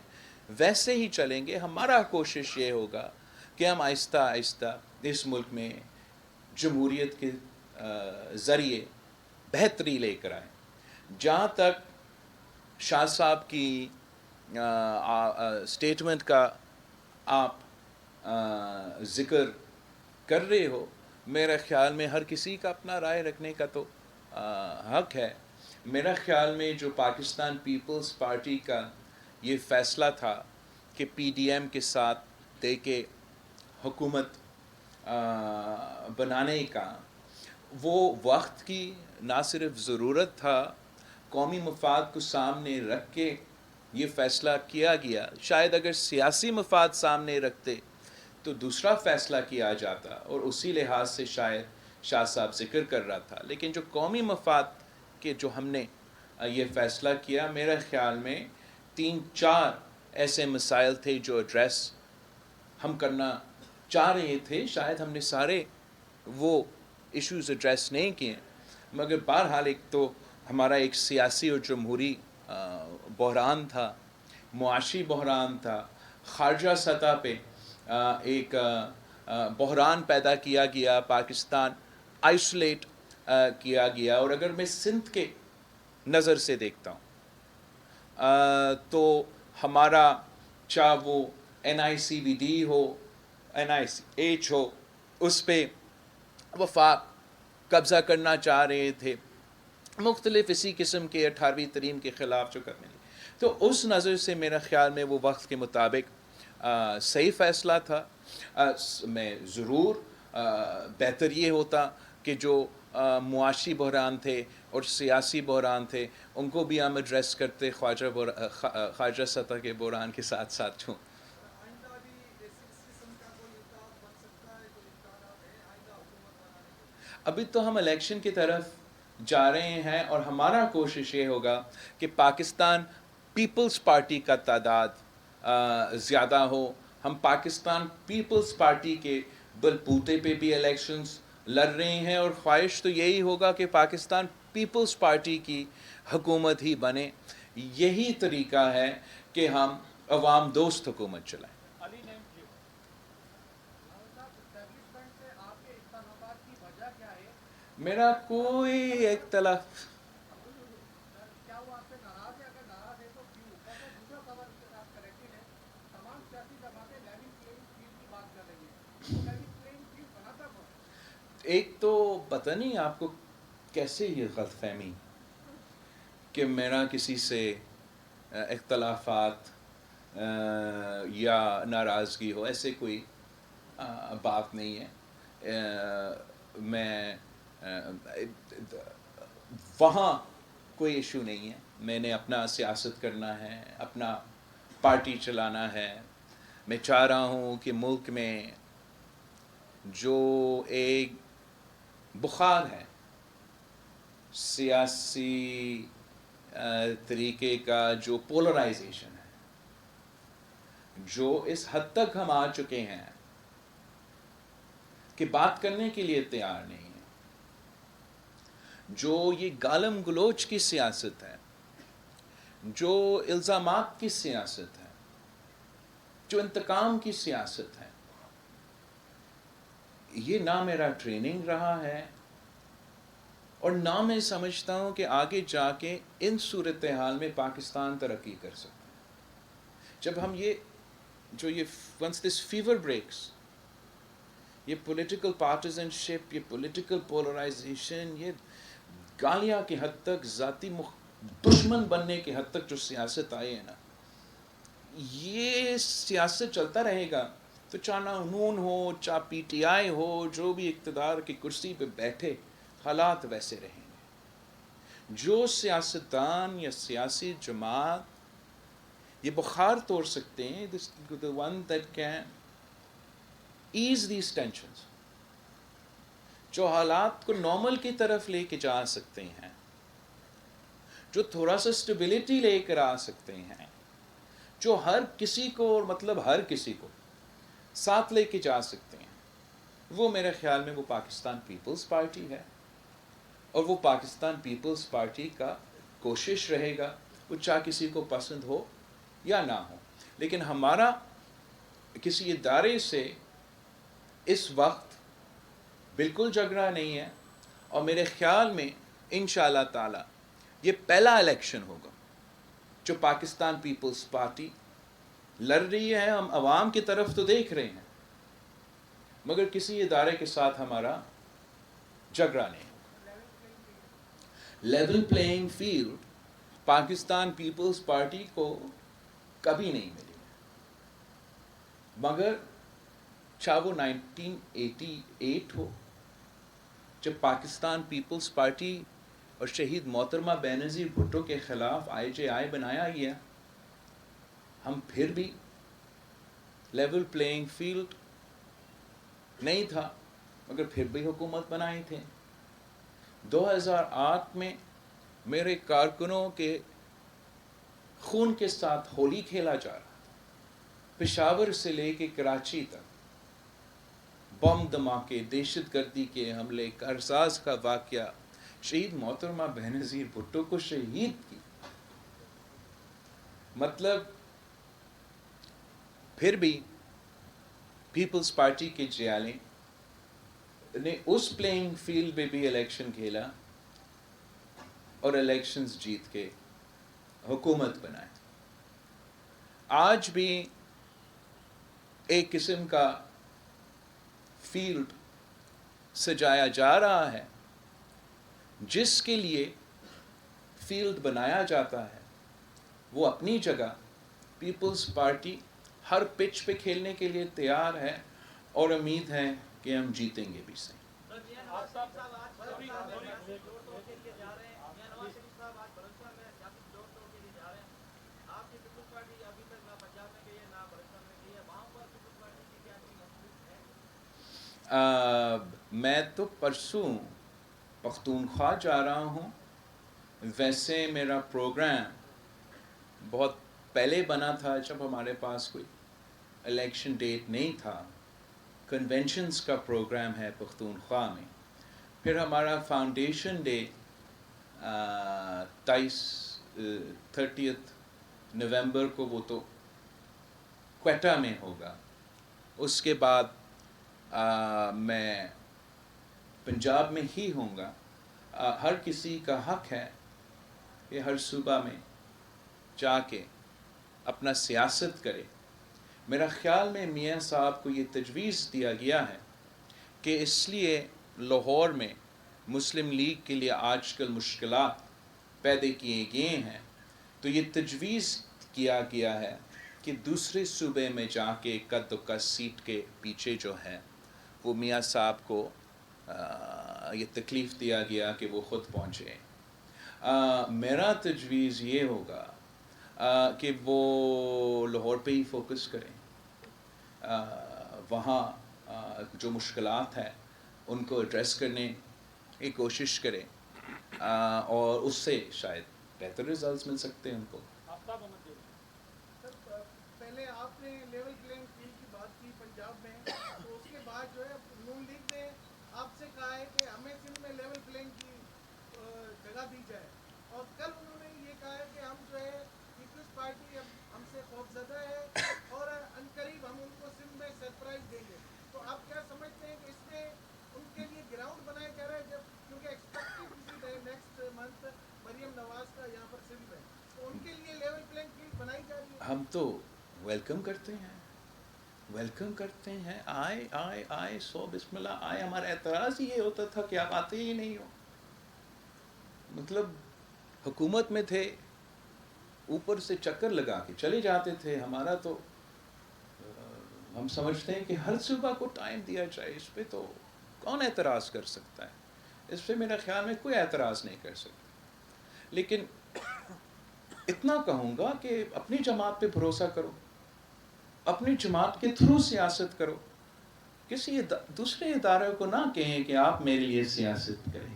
ویسے ہی چلیں گے. ہمارا کوشش یہ ہوگا کہ ہم آہستہ آہستہ اس ملک میں جمہوریت کے ذریعے بہتری لے کر آئیں. جہاں تک شاہ صاحب کی سٹیٹمنٹ کا آپ ذکر کر رہے ہو, میرے خیال میں ہر کسی کا اپنا رائے رکھنے کا تو حق ہے. میرا خیال میں جو پاکستان پیپلز پارٹی کا یہ فیصلہ تھا کہ پی ڈی ایم کے ساتھ دے کے حکومت بنانے کا, وہ وقت کی نہ صرف ضرورت تھا, قومی مفاد کو سامنے رکھ کے یہ فیصلہ کیا گیا. شاید اگر سیاسی مفاد سامنے رکھتے تو دوسرا فیصلہ کیا جاتا, اور اسی لحاظ سے شاید شاہ صاحب ذکر کر رہا تھا. لیکن جو قومی مفاد کے جو ہم نے یہ فیصلہ کیا, میرے خیال میں 3-4 ایسے مسائل تھے جو ایڈریس ہم کرنا چاہ رہے تھے. شاید ہم نے سارے وہ ایشوز ایڈریس نہیں کیے. مگر بہرحال ایک تو ہمارا ایک سیاسی اور جمہوری بحران تھا, معاشی بحران تھا, خارجہ سطح پہ ایک بحران پیدا کیا گیا, پاکستان آئسولیٹ کیا گیا. اور اگر میں سندھ کے نظر سے دیکھتا ہوں تو ہمارا چاہے وہ NICVD ہو, NICH ہو, اس پہ وفاق قبضہ کرنا چاہ رہے تھے, مختلف اسی قسم کے 18ویں ترمیم کے خلاف جو کرنے لگے. تو اس نظر سے میرا خیال میں وہ وقت کے مطابق صحیح فیصلہ تھا. میں ضرور بہتر یہ ہوتا کہ جو معاشی بحران تھے اور سیاسی بحران تھے ان کو بھی ہم ایڈریس کرتے خارجہ سطح کے بحران کے ساتھ ساتھ چھوں. ابھی تو ہم الیکشن کی طرف جا رہے ہیں اور ہمارا کوشش یہ ہوگا کہ پاکستان پیپلز پارٹی کا تعداد زیادہ ہو. ہم پاکستان پیپلز پارٹی کے بلبوتے پہ بھی الیکشنز لڑ رہے ہیں اور خواہش تو یہی ہوگا کہ پاکستان پیپلز پارٹی کی حکومت ہی بنے. یہی طریقہ ہے کہ ہم عوام دوست حکومت چلائیں. علی نیم کیوں؟ میرا کوئی اختلاف ایک تو پتہ نہیں آپ کو کیسے یہ غلط فہمی کہ میرا کسی سے اختلافات یا ناراضگی ہو, ایسے کوئی بات نہیں ہے. میں وہاں کوئی ایشو نہیں ہے. میں نے اپنا سیاست کرنا ہے, اپنا پارٹی چلانا ہے. میں چاہ رہا ہوں کہ ملک میں جو ایک بخار ہے سیاسی طریقے کا, جو پولرائزیشن ہے, جو اس حد تک ہم آ چکے ہیں کہ بات کرنے کے لیے تیار نہیں ہے, جو یہ گالم گلوچ کی سیاست ہے, جو الزامات کی سیاست ہے, جو انتقام کی سیاست ہے, یہ نہ میرا ٹریننگ رہا ہے اور نہ میں سمجھتا ہوں کہ آگے جا کے ان صورتحال میں پاکستان ترقی کر سکتا ہے. جب ہم once this fever breaks, یہ پولیٹیکل پارٹیزن شپ, یہ پولیٹیکل پولرائزیشن, یہ گالیاں کی حد تک, ذاتی دشمن بننے کی حد تک جو سیاست آئی ہے نا, یہ سیاست چلتا رہے گا تو چاہے نون ہو, چاہے PTI ہو, جو بھی اقتدار کی کرسی پہ بیٹھے, حالات ویسے رہیں گے. جو سیاستدان یا سیاسی جماعت یہ بخار توڑ سکتے ہیں, the one that can ease these tensions, جو حالات کو نارمل کی طرف لے کے جا سکتے ہیں, جو تھوڑا سا اسٹیبلٹی لے کر آ سکتے ہیں, جو ہر کسی کو, مطلب ہر کسی کو ساتھ لے کے جا سکتے ہیں, وہ میرے خیال میں وہ پاکستان پیپلز پارٹی ہے. اور وہ پاکستان پیپلز پارٹی کا کوشش رہے گا, وہ چاہے کسی کو پسند ہو یا نہ ہو. لیکن ہمارا کسی ادارے سے اس وقت بالکل جھگڑا نہیں ہے, اور میرے خیال میں انشاءاللہ تعالی یہ پہلا الیکشن ہوگا جو پاکستان پیپلز پارٹی لڑ رہی ہے. ہم عوام کی طرف تو دیکھ رہے ہیں مگر کسی ادارے کے ساتھ ہمارا جھگڑا نہیں ہوگا. Level playing field Pakistan Peoples Party کو کبھی نہیں ملی, مگر چاہے وہ 1988 ہو جب پاکستان پیپلز پارٹی اور شہید محترمہ بینظیر بھٹو کے خلاف IJI بنایا گیا, ہم پھر بھی لیول پلینگ فیلڈ نہیں تھا مگر پھر بھی حکومت بنائی تھے. 2008 میں میرے کارکنوں کے خون کے ساتھ ہولی کھیلا جا رہا تھا, پشاور سے لے کے کراچی تک بم دھماکے، دہشت گردی کے حملے، کرزاز کا واقعہ، شہید محترمہ بینظیر بھٹو کو شہید کی. مطلب پھر بھی پیپلز پارٹی کے جیالے نے اس پلینگ فیلڈ پہ بھی الیکشن کھیلا اور الیکشنز جیت کے حکومت بنائے. آج بھی ایک قسم کا فیلڈ سجایا جا رہا ہے. جس کے لیے فیلڈ بنایا جاتا ہے وہ اپنی جگہ پیپلز پارٹی ہر پچ پہ کھیلنے کے لیے تیار ہے اور امید ہے کہ ہم جیتیں گے بھی صحیح. میں تو پرسوں پختونخوا جا رہا ہوں. ویسے میرا پروگرام بہت پہلے بنا تھا جب ہمارے پاس کوئی الیکشن ڈیٹ نہیں تھا. کنونشنز کا پروگرام ہے پختونخوا میں. پھر ہمارا فاؤنڈیشن ڈے 30 نومبر کو وہ تو کوئٹہ میں ہوگا. اس کے بعد میں پنجاب میں ہی ہوں گا. ہر کسی کا حق ہے کہ ہر صوبہ میں جا کے اپنا سیاست کرے. میرا خیال میں میاں صاحب کو یہ تجویز دیا گیا ہے کہ اس لیے لاہور میں مسلم لیگ کے لیے آج کل مشکلات پیدا کیے گئے ہیں تو یہ تجویز کیا گیا ہے کہ دوسرے صوبے میں جا کے قد و کس سیٹ کے پیچھے جو ہے وہ میاں صاحب کو یہ تکلیف دیا گیا کہ وہ خود پہنچے. میرا تجویز یہ ہوگا کہ وہ لاہور پہ ہی فوکس کریں. وہاں جو مشکلات ہیں ان کو ایڈریس کرنے کی کوشش کریں اور اس سے شاید بہتر ریزلٹس مل سکتے ہیں ان کو. پہلے آپ نے لیول پلینگ فیلڈ کی بات کی پنجاب میں، تو اس کے بعد جو ہے نون لیگ نے آپ سے کہا ہے کہ ہمیں سندھ میں لیول پلینگ کی جگہ دی جائے، اور کل انہوں نے یہ کہا ہے کہ ہم جو ہے پیپلز پارٹی اب ہم سے خوف زدہ ہے اور عنقریب ہم ان کو سندھ میں سرپرائز دیں گے. تو آپ کیا سمجھتے ہیں کہ اس میں ان کے لیے گراؤنڈ بنایا جا رہا ہے، جب کیونکہ ایکسپیکٹڈ وزٹ ہے نیکسٹ منتھ مریم نواز کا یہاں پر سندھ میں، تو ان کے لیے لیول پلینگ فیلڈ بنائی جا رہی ہے؟ ہم تو ویلکم کرتے ہیں، ویلکم کرتے ہیں. آئے سو بسم اللہ آئے. ہمارا اعتراض یہ ہوتا تھا کہ آپ آتے ہی نہیں ہو. مطلب حکومت میں تھے، اوپر سے چکر لگا کے چلے جاتے تھے. ہمارا تو ہم سمجھتے ہیں کہ ہر صوبہ کو ٹائم دیا جائے. اس پہ تو کون اعتراض کر سکتا ہے؟ اس پہ میرے خیال میں کوئی اعتراض نہیں کر سکتا. لیکن اتنا کہوں گا کہ اپنی جماعت پہ بھروسہ کرو، اپنی جماعت کے تھرو سیاست کرو. کسی دوسرے ادارے کو نہ کہیں کہ آپ میرے لیے سیاست کریں،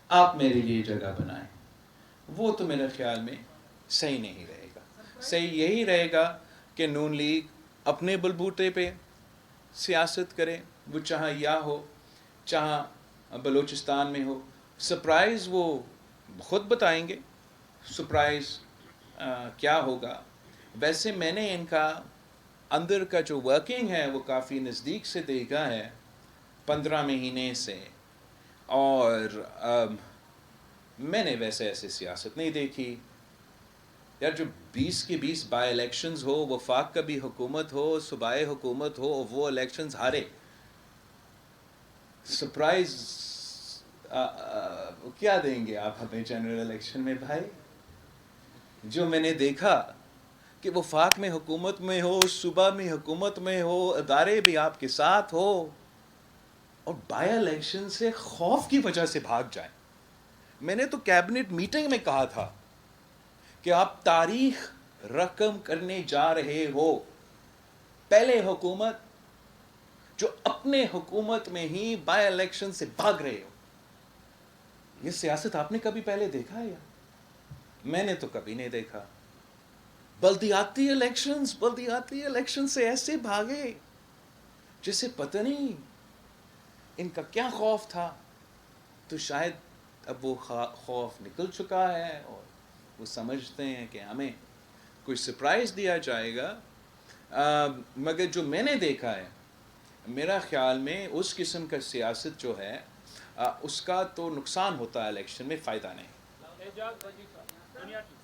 آپ میرے لیے جگہ بنائیں. وہ تو میرے خیال میں صحیح نہیں رہے گا. صحیح یہی رہے گا کہ نون لیگ اپنے بلبوتے پہ سیاست کرے، وہ چاہے یا ہو چاہے بلوچستان میں ہو. سرپرائز وہ خود بتائیں گے سرپرائز کیا ہوگا. ویسے میں نے ان کا اندر کا جو ورکنگ ہے وہ کافی نزدیک سے دیکھا ہے 15 مہینے سے، اور میں نے ویسے ایسے سیاست نہیں دیکھی. یار جو 20 کی 20 بائی الیکشنز ہو، وفاق کا بھی حکومت ہو، صوبائی حکومت ہو، وہ الیکشنز ہارے. سرپرائز کیا دیں گے آپ ہمیں جنرل الیکشن میں بھائی؟ جو میں نے دیکھا کہ وفاق میں حکومت میں ہو، صوبہ میں حکومت میں ہو، ادارے بھی آپ کے ساتھ ہو، اور بائی الیکشن سے خوف کی وجہ سے بھاگ جائیں. میں نے تو کیبنٹ میٹنگ میں کہا تھا کہ آپ تاریخ رقم کرنے جا رہے ہو. پہلے حکومت جو اپنے حکومت میں ہی بائی الیکشن سے بھاگ رہے ہو. یہ سیاست آپ نے کبھی پہلے دیکھا ہے؟ میں نے تو کبھی نہیں دیکھا. بلدیاتی الیکشن سے ایسے بھاگے جسے پتہ نہیں ان کا کیا خوف تھا. تو شاید اب وہ خوف نکل چکا ہے اور وہ سمجھتے ہیں کہ ہمیں کوئی سرپرائز دیا جائے گا. مگر جو میں نے دیکھا ہے, میرا خیال میں اس قسم کا سیاست جو ہے اس کا تو نقصان ہوتا ہے الیکشن میں, فائدہ نہیں. اعجاز وزیر صاحب دنیا ٹی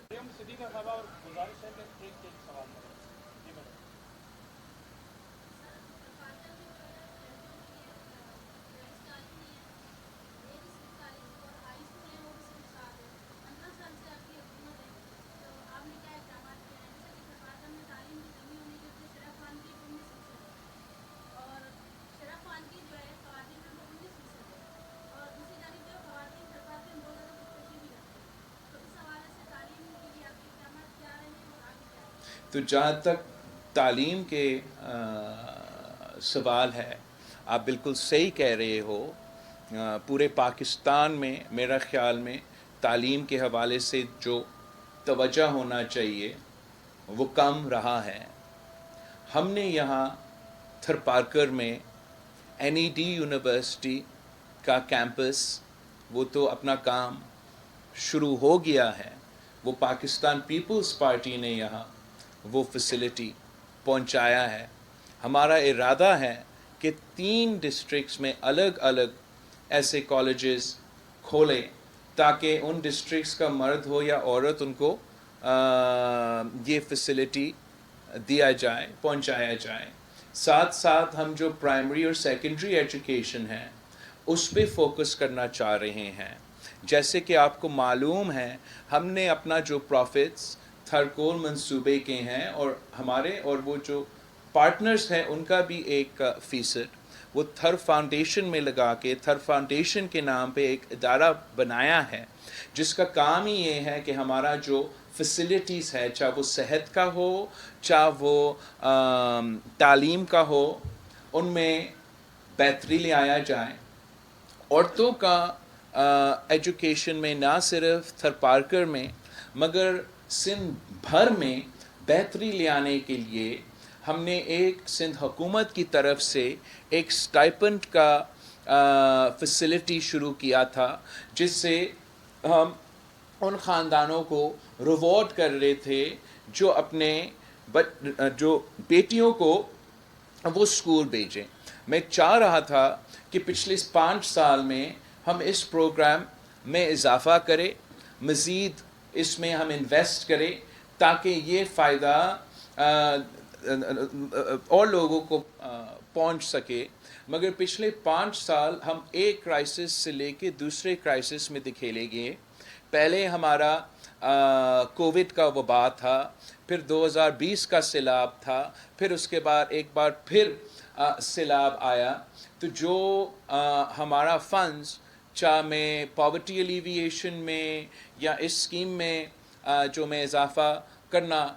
مریم صدیقہ صاحبہ اور گزارش ہے کہ ایک سوال کریں. جی میڈم. تو جہاں تک تعلیم کے سوال ہے, آپ بالکل صحیح کہہ رہے ہو. پورے پاکستان میں میرا خیال میں تعلیم کے حوالے سے جو توجہ ہونا چاہیے وہ کم رہا ہے. ہم نے یہاں تھرپارکر میں این ای ڈی یونیورسٹی کا کیمپس, وہ تو اپنا کام شروع ہو گیا ہے. وہ پاکستان پیپلز پارٹی نے یہاں وہ فیسلٹی پہنچایا ہے. ہمارا ارادہ ہے کہ 3 ڈسٹرکٹس میں الگ الگ ایسے کالجز کھولیں تاکہ ان ڈسٹرکٹس کا مرد ہو یا عورت ان کو یہ فیسلٹی دیا جائے, پہنچایا جائے. ساتھ ساتھ ہم جو پرائمری اور سیکنڈری ایجوکیشن ہے اس پہ فوکس کرنا چاہ رہے ہیں. جیسے کہ آپ کو معلوم ہے, ہم نے اپنا جو پروفٹس تھرکول منصوبے کے ہیں اور ہمارے اور وہ جو پارٹنرز ہیں ان کا بھی 1% وہ تھر فاؤنڈیشن میں لگا کے تھر فاؤنڈیشن کے نام پہ ایک ادارہ بنایا ہے جس کا کام ہی یہ ہے کہ ہمارا جو فیسلٹیز ہے, چاہے وہ صحت کا ہو چاہے وہ تعلیم کا ہو, ان میں بہتری لے آیا جائے. عورتوں کا ایجوکیشن میں نہ صرف تھرپارکر میں مگر سندھ بھر میں بہتری لے آنے کے لیے ہم نے ایک سندھ حکومت کی طرف سے ایک سٹائپنڈ کا فیسلٹی شروع کیا تھا, جس سے ہم ان خاندانوں کو ریوارڈ کر رہے تھے جو اپنے جو بیٹیوں کو وہ اسکول بھیجیں. میں چاہ رہا تھا کہ پچھلے 5 سال میں ہم اس پروگرام میں اضافہ کریں, مزید اس میں ہم انویسٹ کریں تاکہ یہ فائدہ اور لوگوں کو پہنچ سکے. مگر پچھلے 5 سال ہم ایک کرائسس سے لے کے دوسرے کرائسس میں دکھیلے گئے. پہلے ہمارا کووڈ کا وبا تھا, پھر 2020 کا سیلاب تھا, پھر اس کے بعد ایک بار پھر سیلاب آیا. تو جو ہمارا فنڈز چاہے میں پاورٹی ایلیویشن میں یا اس اسکیم میں جو میں اضافہ کرنا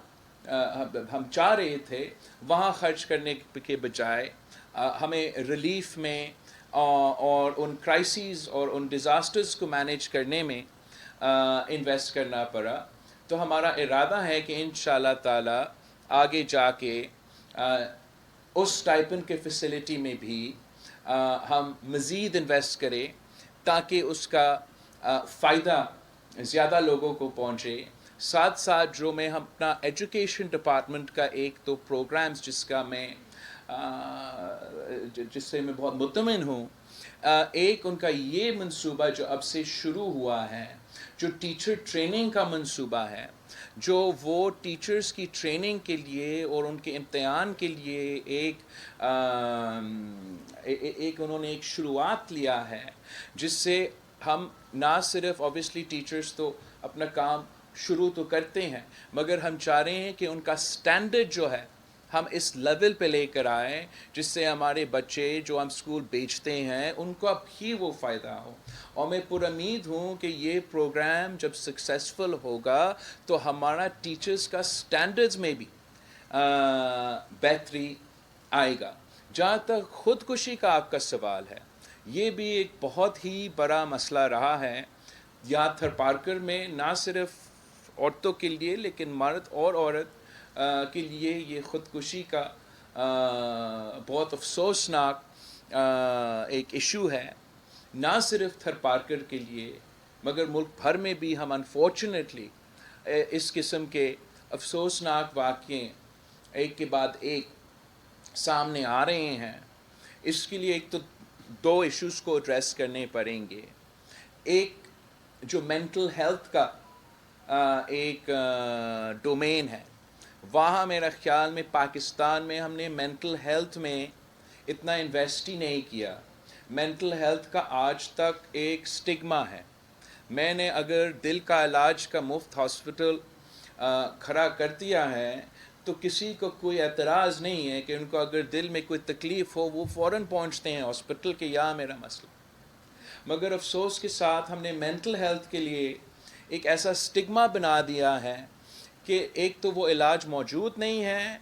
ہم چاہ رہے تھے, وہاں خرچ کرنے کے بجائے ہمیں ریلیف میں اور ان کرائسیز اور ان ڈیزاسٹرز کو مینیج کرنے میں انویسٹ کرنا پڑا. تو ہمارا ارادہ ہے کہ انشاءاللہ تعالی آگے جا کے اس سٹائپنڈ کے فیسلٹی میں بھی ہم مزید انویسٹ کریں تاکہ اس کا فائدہ زیادہ لوگوں کو پہنچے. ساتھ ساتھ جو میں ہم اپنا ایجوکیشن ڈپارٹمنٹ کا ایک تو پروگرامز جس کا میں جس سے میں بہت مطمئن ہوں, ایک ان کا یہ منصوبہ جو اب سے شروع ہوا ہے جو ٹیچر ٹریننگ کا منصوبہ ہے, جو وہ ٹیچرز کی ٹریننگ کے لیے اور ان کے امتحان کے لیے ایک انہوں نے ایک شروعات لیا ہے, جس سے ہم نہ صرف اوبیسلی ٹیچرز تو اپنا کام شروع تو کرتے ہیں مگر ہم چاہ رہے ہیں کہ ان کا سٹینڈرڈ جو ہے ہم اس لیول پہ لے کر آئیں جس سے ہمارے بچے جو ہم اسکول بیچتے ہیں ان کو اب ہی وہ فائدہ ہو. اور میں پر امید ہوں کہ یہ پروگرام جب سکسیسفل ہوگا تو ہمارا ٹیچرز کا سٹینڈرڈز میں بھی بہتری آئے گا. جہاں تک خودکشی کا آپ کا سوال ہے, یہ بھی ایک بہت ہی بڑا مسئلہ رہا ہے. یہاں تھرپارکر میں نہ صرف عورتوں کے لیے لیکن مرد اور عورت کے لیے یہ خودکشی کا بہت افسوسناک ایک ایشو ہے، نہ صرف تھر پارکر کے لیے مگر ملک بھر میں بھی ہم انفارچونیٹلی اس قسم کے افسوسناک واقعے ایک کے بعد ایک سامنے آ رہے ہیں۔ اس کے لیے ایک تو دو ایشوز کو ایڈریس کرنے پڑیں گے۔ ایک جو مینٹل ہیلتھ کا ایک ڈومین ہے، وہاں میرا خیال میں پاکستان میں ہم نے مینٹل ہیلتھ میں اتنا انویسٹ ہی نہیں کیا۔ مینٹل ہیلتھ کا آج تک ایک سٹگما ہے۔ میں نے اگر دل کا علاج کا مفت ہاسپٹل کھڑا کر دیا ہے تو کسی کو کوئی اعتراض نہیں ہے کہ ان کو اگر دل میں کوئی تکلیف ہو وہ فوراً پہنچتے ہیں ہاسپٹل کہ یہاں میرا مسئلہ۔ مگر افسوس کے ساتھ ہم نے مینٹل ہیلتھ کے لیے ایک ایسا سٹگما بنا دیا ہے کہ ایک تو وہ علاج موجود نہیں ہے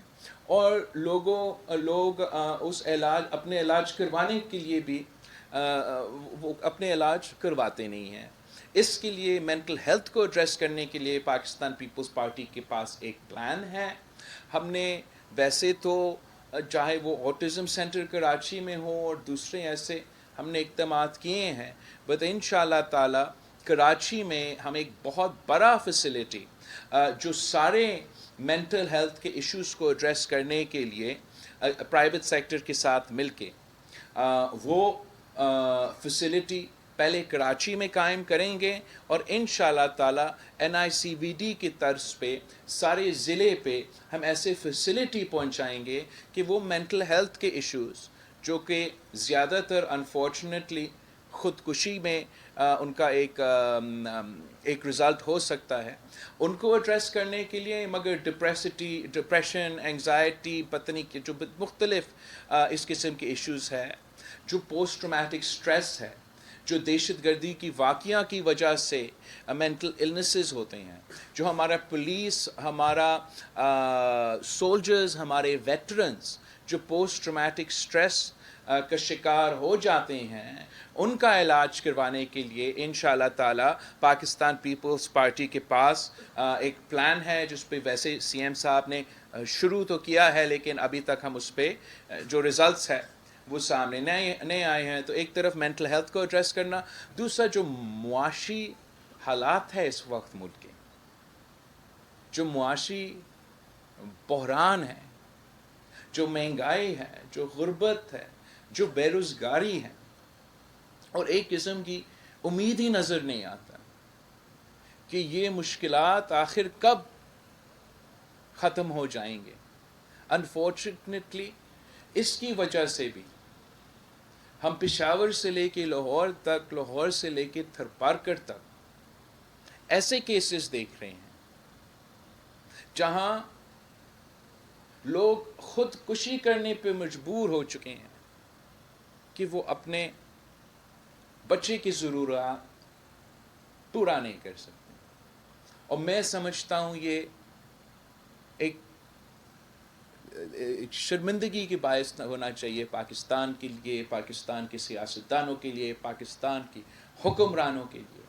اور لوگ اس اپنے علاج کروانے کے لیے بھی وہ اپنے علاج کرواتے نہیں ہیں۔ اس کے لیے مینٹل ہیلتھ کو ایڈریس کرنے کے لیے پاکستان پیپلز پارٹی کے پاس ایک پلان ہے۔ ہم نے ویسے تو چاہے وہ آٹزم سینٹر کراچی میں ہو اور دوسرے ایسے ہم نے اقدامات کیے ہیں، بٹ انشاءاللہ تعالی کراچی میں ہم ایک بہت بڑا فیسلٹی جو سارے مینٹل ہیلتھ کے ایشوز کو ایڈریس کرنے کے لیے پرائیویٹ سیکٹر کے ساتھ مل کے وہ فیسلٹی پہلے کراچی میں قائم کریں گے اور انشاءاللہ تعالی NICVD کی طرز پہ سارے ضلع پہ ہم ایسے فیسلٹی پہنچائیں گے کہ وہ مینٹل ہیلتھ کے ایشوز جو کہ زیادہ تر انفارچونیٹلی خودکشی میں ان کا ایک رزلٹ ہو سکتا ہے، ان کو ایڈریس کرنے کے لیے، مگر ڈپریشن، انگزائٹی، پتہ نہیں کہ جو مختلف اس قسم کے ایشوز ہے، جو پوسٹ ٹرامیٹک سٹریس ہے، جو دہشت گردی کی واقعہ کی وجہ سے مینٹل النسز ہوتے ہیں، جو ہمارا پولیس، ہمارا سولجرز، ہمارے ویٹرنز جو پوسٹ ٹرامیٹک سٹریس کا شکار ہو جاتے ہیں، ان کا علاج کروانے کے لیے انشاءاللہ تعالی پاکستان پیپلز پارٹی کے پاس ایک پلان ہے، جس پہ ویسے CM صاحب نے شروع تو کیا ہے لیکن ابھی تک ہم اس پہ جو ریزلٹس ہے وہ سامنے نہیں آئے ہیں۔ تو ایک طرف مینٹل ہیلتھ کو ایڈریس کرنا، دوسرا جو معاشی حالات ہے اس وقت ملک کے، جو معاشی بحران ہے، جو مہنگائی ہے، جو غربت ہے، جو بے روزگاری ہے، اور ایک قسم کی امید ہی نظر نہیں آتا کہ یہ مشکلات آخر کب ختم ہو جائیں گے۔ انفارچونیٹلی اس کی وجہ سے بھی ہم پشاور سے لے کے لاہور تک، لاہور سے لے کے تھر پارکر تک ایسے کیسز دیکھ رہے ہیں جہاں لوگ خودکشی کرنے پہ مجبور ہو چکے ہیں کہ وہ اپنے بچے کی ضرورت پورا نہیں کر سکتے۔ اور میں سمجھتا ہوں یہ ایک شرمندگی کے باعث ہونا چاہیے پاکستان کے لیے، پاکستان کے سیاستدانوں کے لیے، پاکستان کی حکمرانوں کے لیے،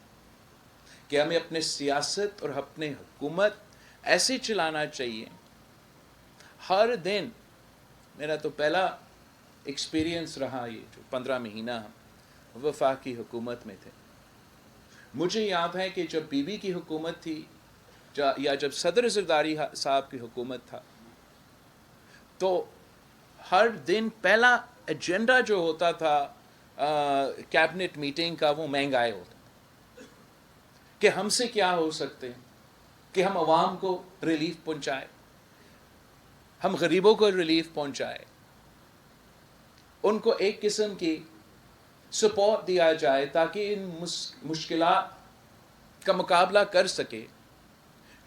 کہ ہمیں اپنے سیاست اور اپنے حکومت ایسے چلانا چاہیے۔ ہر دن میرا تو پہلا ایکسپیرینس رہا یہ جو 15 مہینہ ہم وفاقی حکومت میں تھے۔ مجھے یاد ہے کہ جب بی بی کی حکومت تھی یا جب صدر زرداری صاحب کی حکومت تھا، تو ہر دن پہلا ایجنڈا جو ہوتا تھا کیبنٹ میٹنگ کا وہ مہنگائی ہوتا تھا کہ ہم سے کیا ہو سکتے ہیں کہ ہم عوام کو ریلیف پہنچائے، ہم غریبوں کو ریلیف پہنچائے، ان کو ایک قسم کی سپورٹ دیا جائے تاکہ ان مشکلات کا مقابلہ کر سکے۔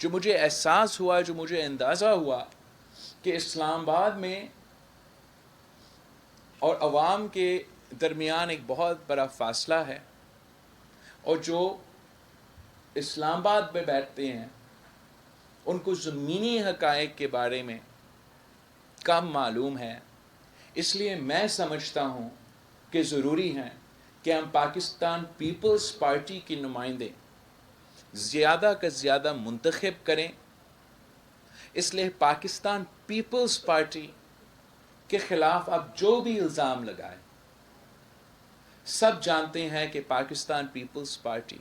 جو مجھے احساس ہوا، جو مجھے اندازہ ہوا کہ اسلام آباد میں اور عوام کے درمیان ایک بہت بڑا فاصلہ ہے، اور جو اسلام آباد میں بیٹھتے ہیں ان کو زمینی حقائق کے بارے میں کم معلوم ہے۔ اس لیے میں سمجھتا ہوں کہ ضروری ہے کہ ہم پاکستان پیپلز پارٹی کے نمائندے زیادہ کا زیادہ منتخب کریں، اس لیے پاکستان پیپلز پارٹی کے خلاف آپ جو بھی الزام لگائیں، سب جانتے ہیں کہ پاکستان پیپلز پارٹی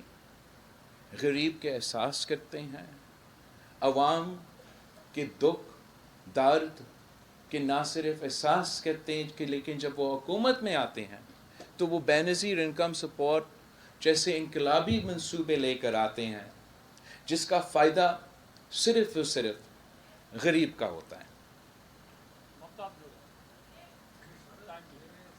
غریب کے احساس کرتے ہیں، عوام کے دکھ درد کہ نہ صرف احساس کرتے ہیں کہ لیکن جب وہ حکومت میں آتے ہیں تو وہ بے نظیر انکم سپورٹ جیسے انقلابی منصوبے لے کر آتے ہیں جس کا فائدہ صرف اور صرف غریب کا ہوتا ہے۔ محتاط جو ہے۔ Thank you.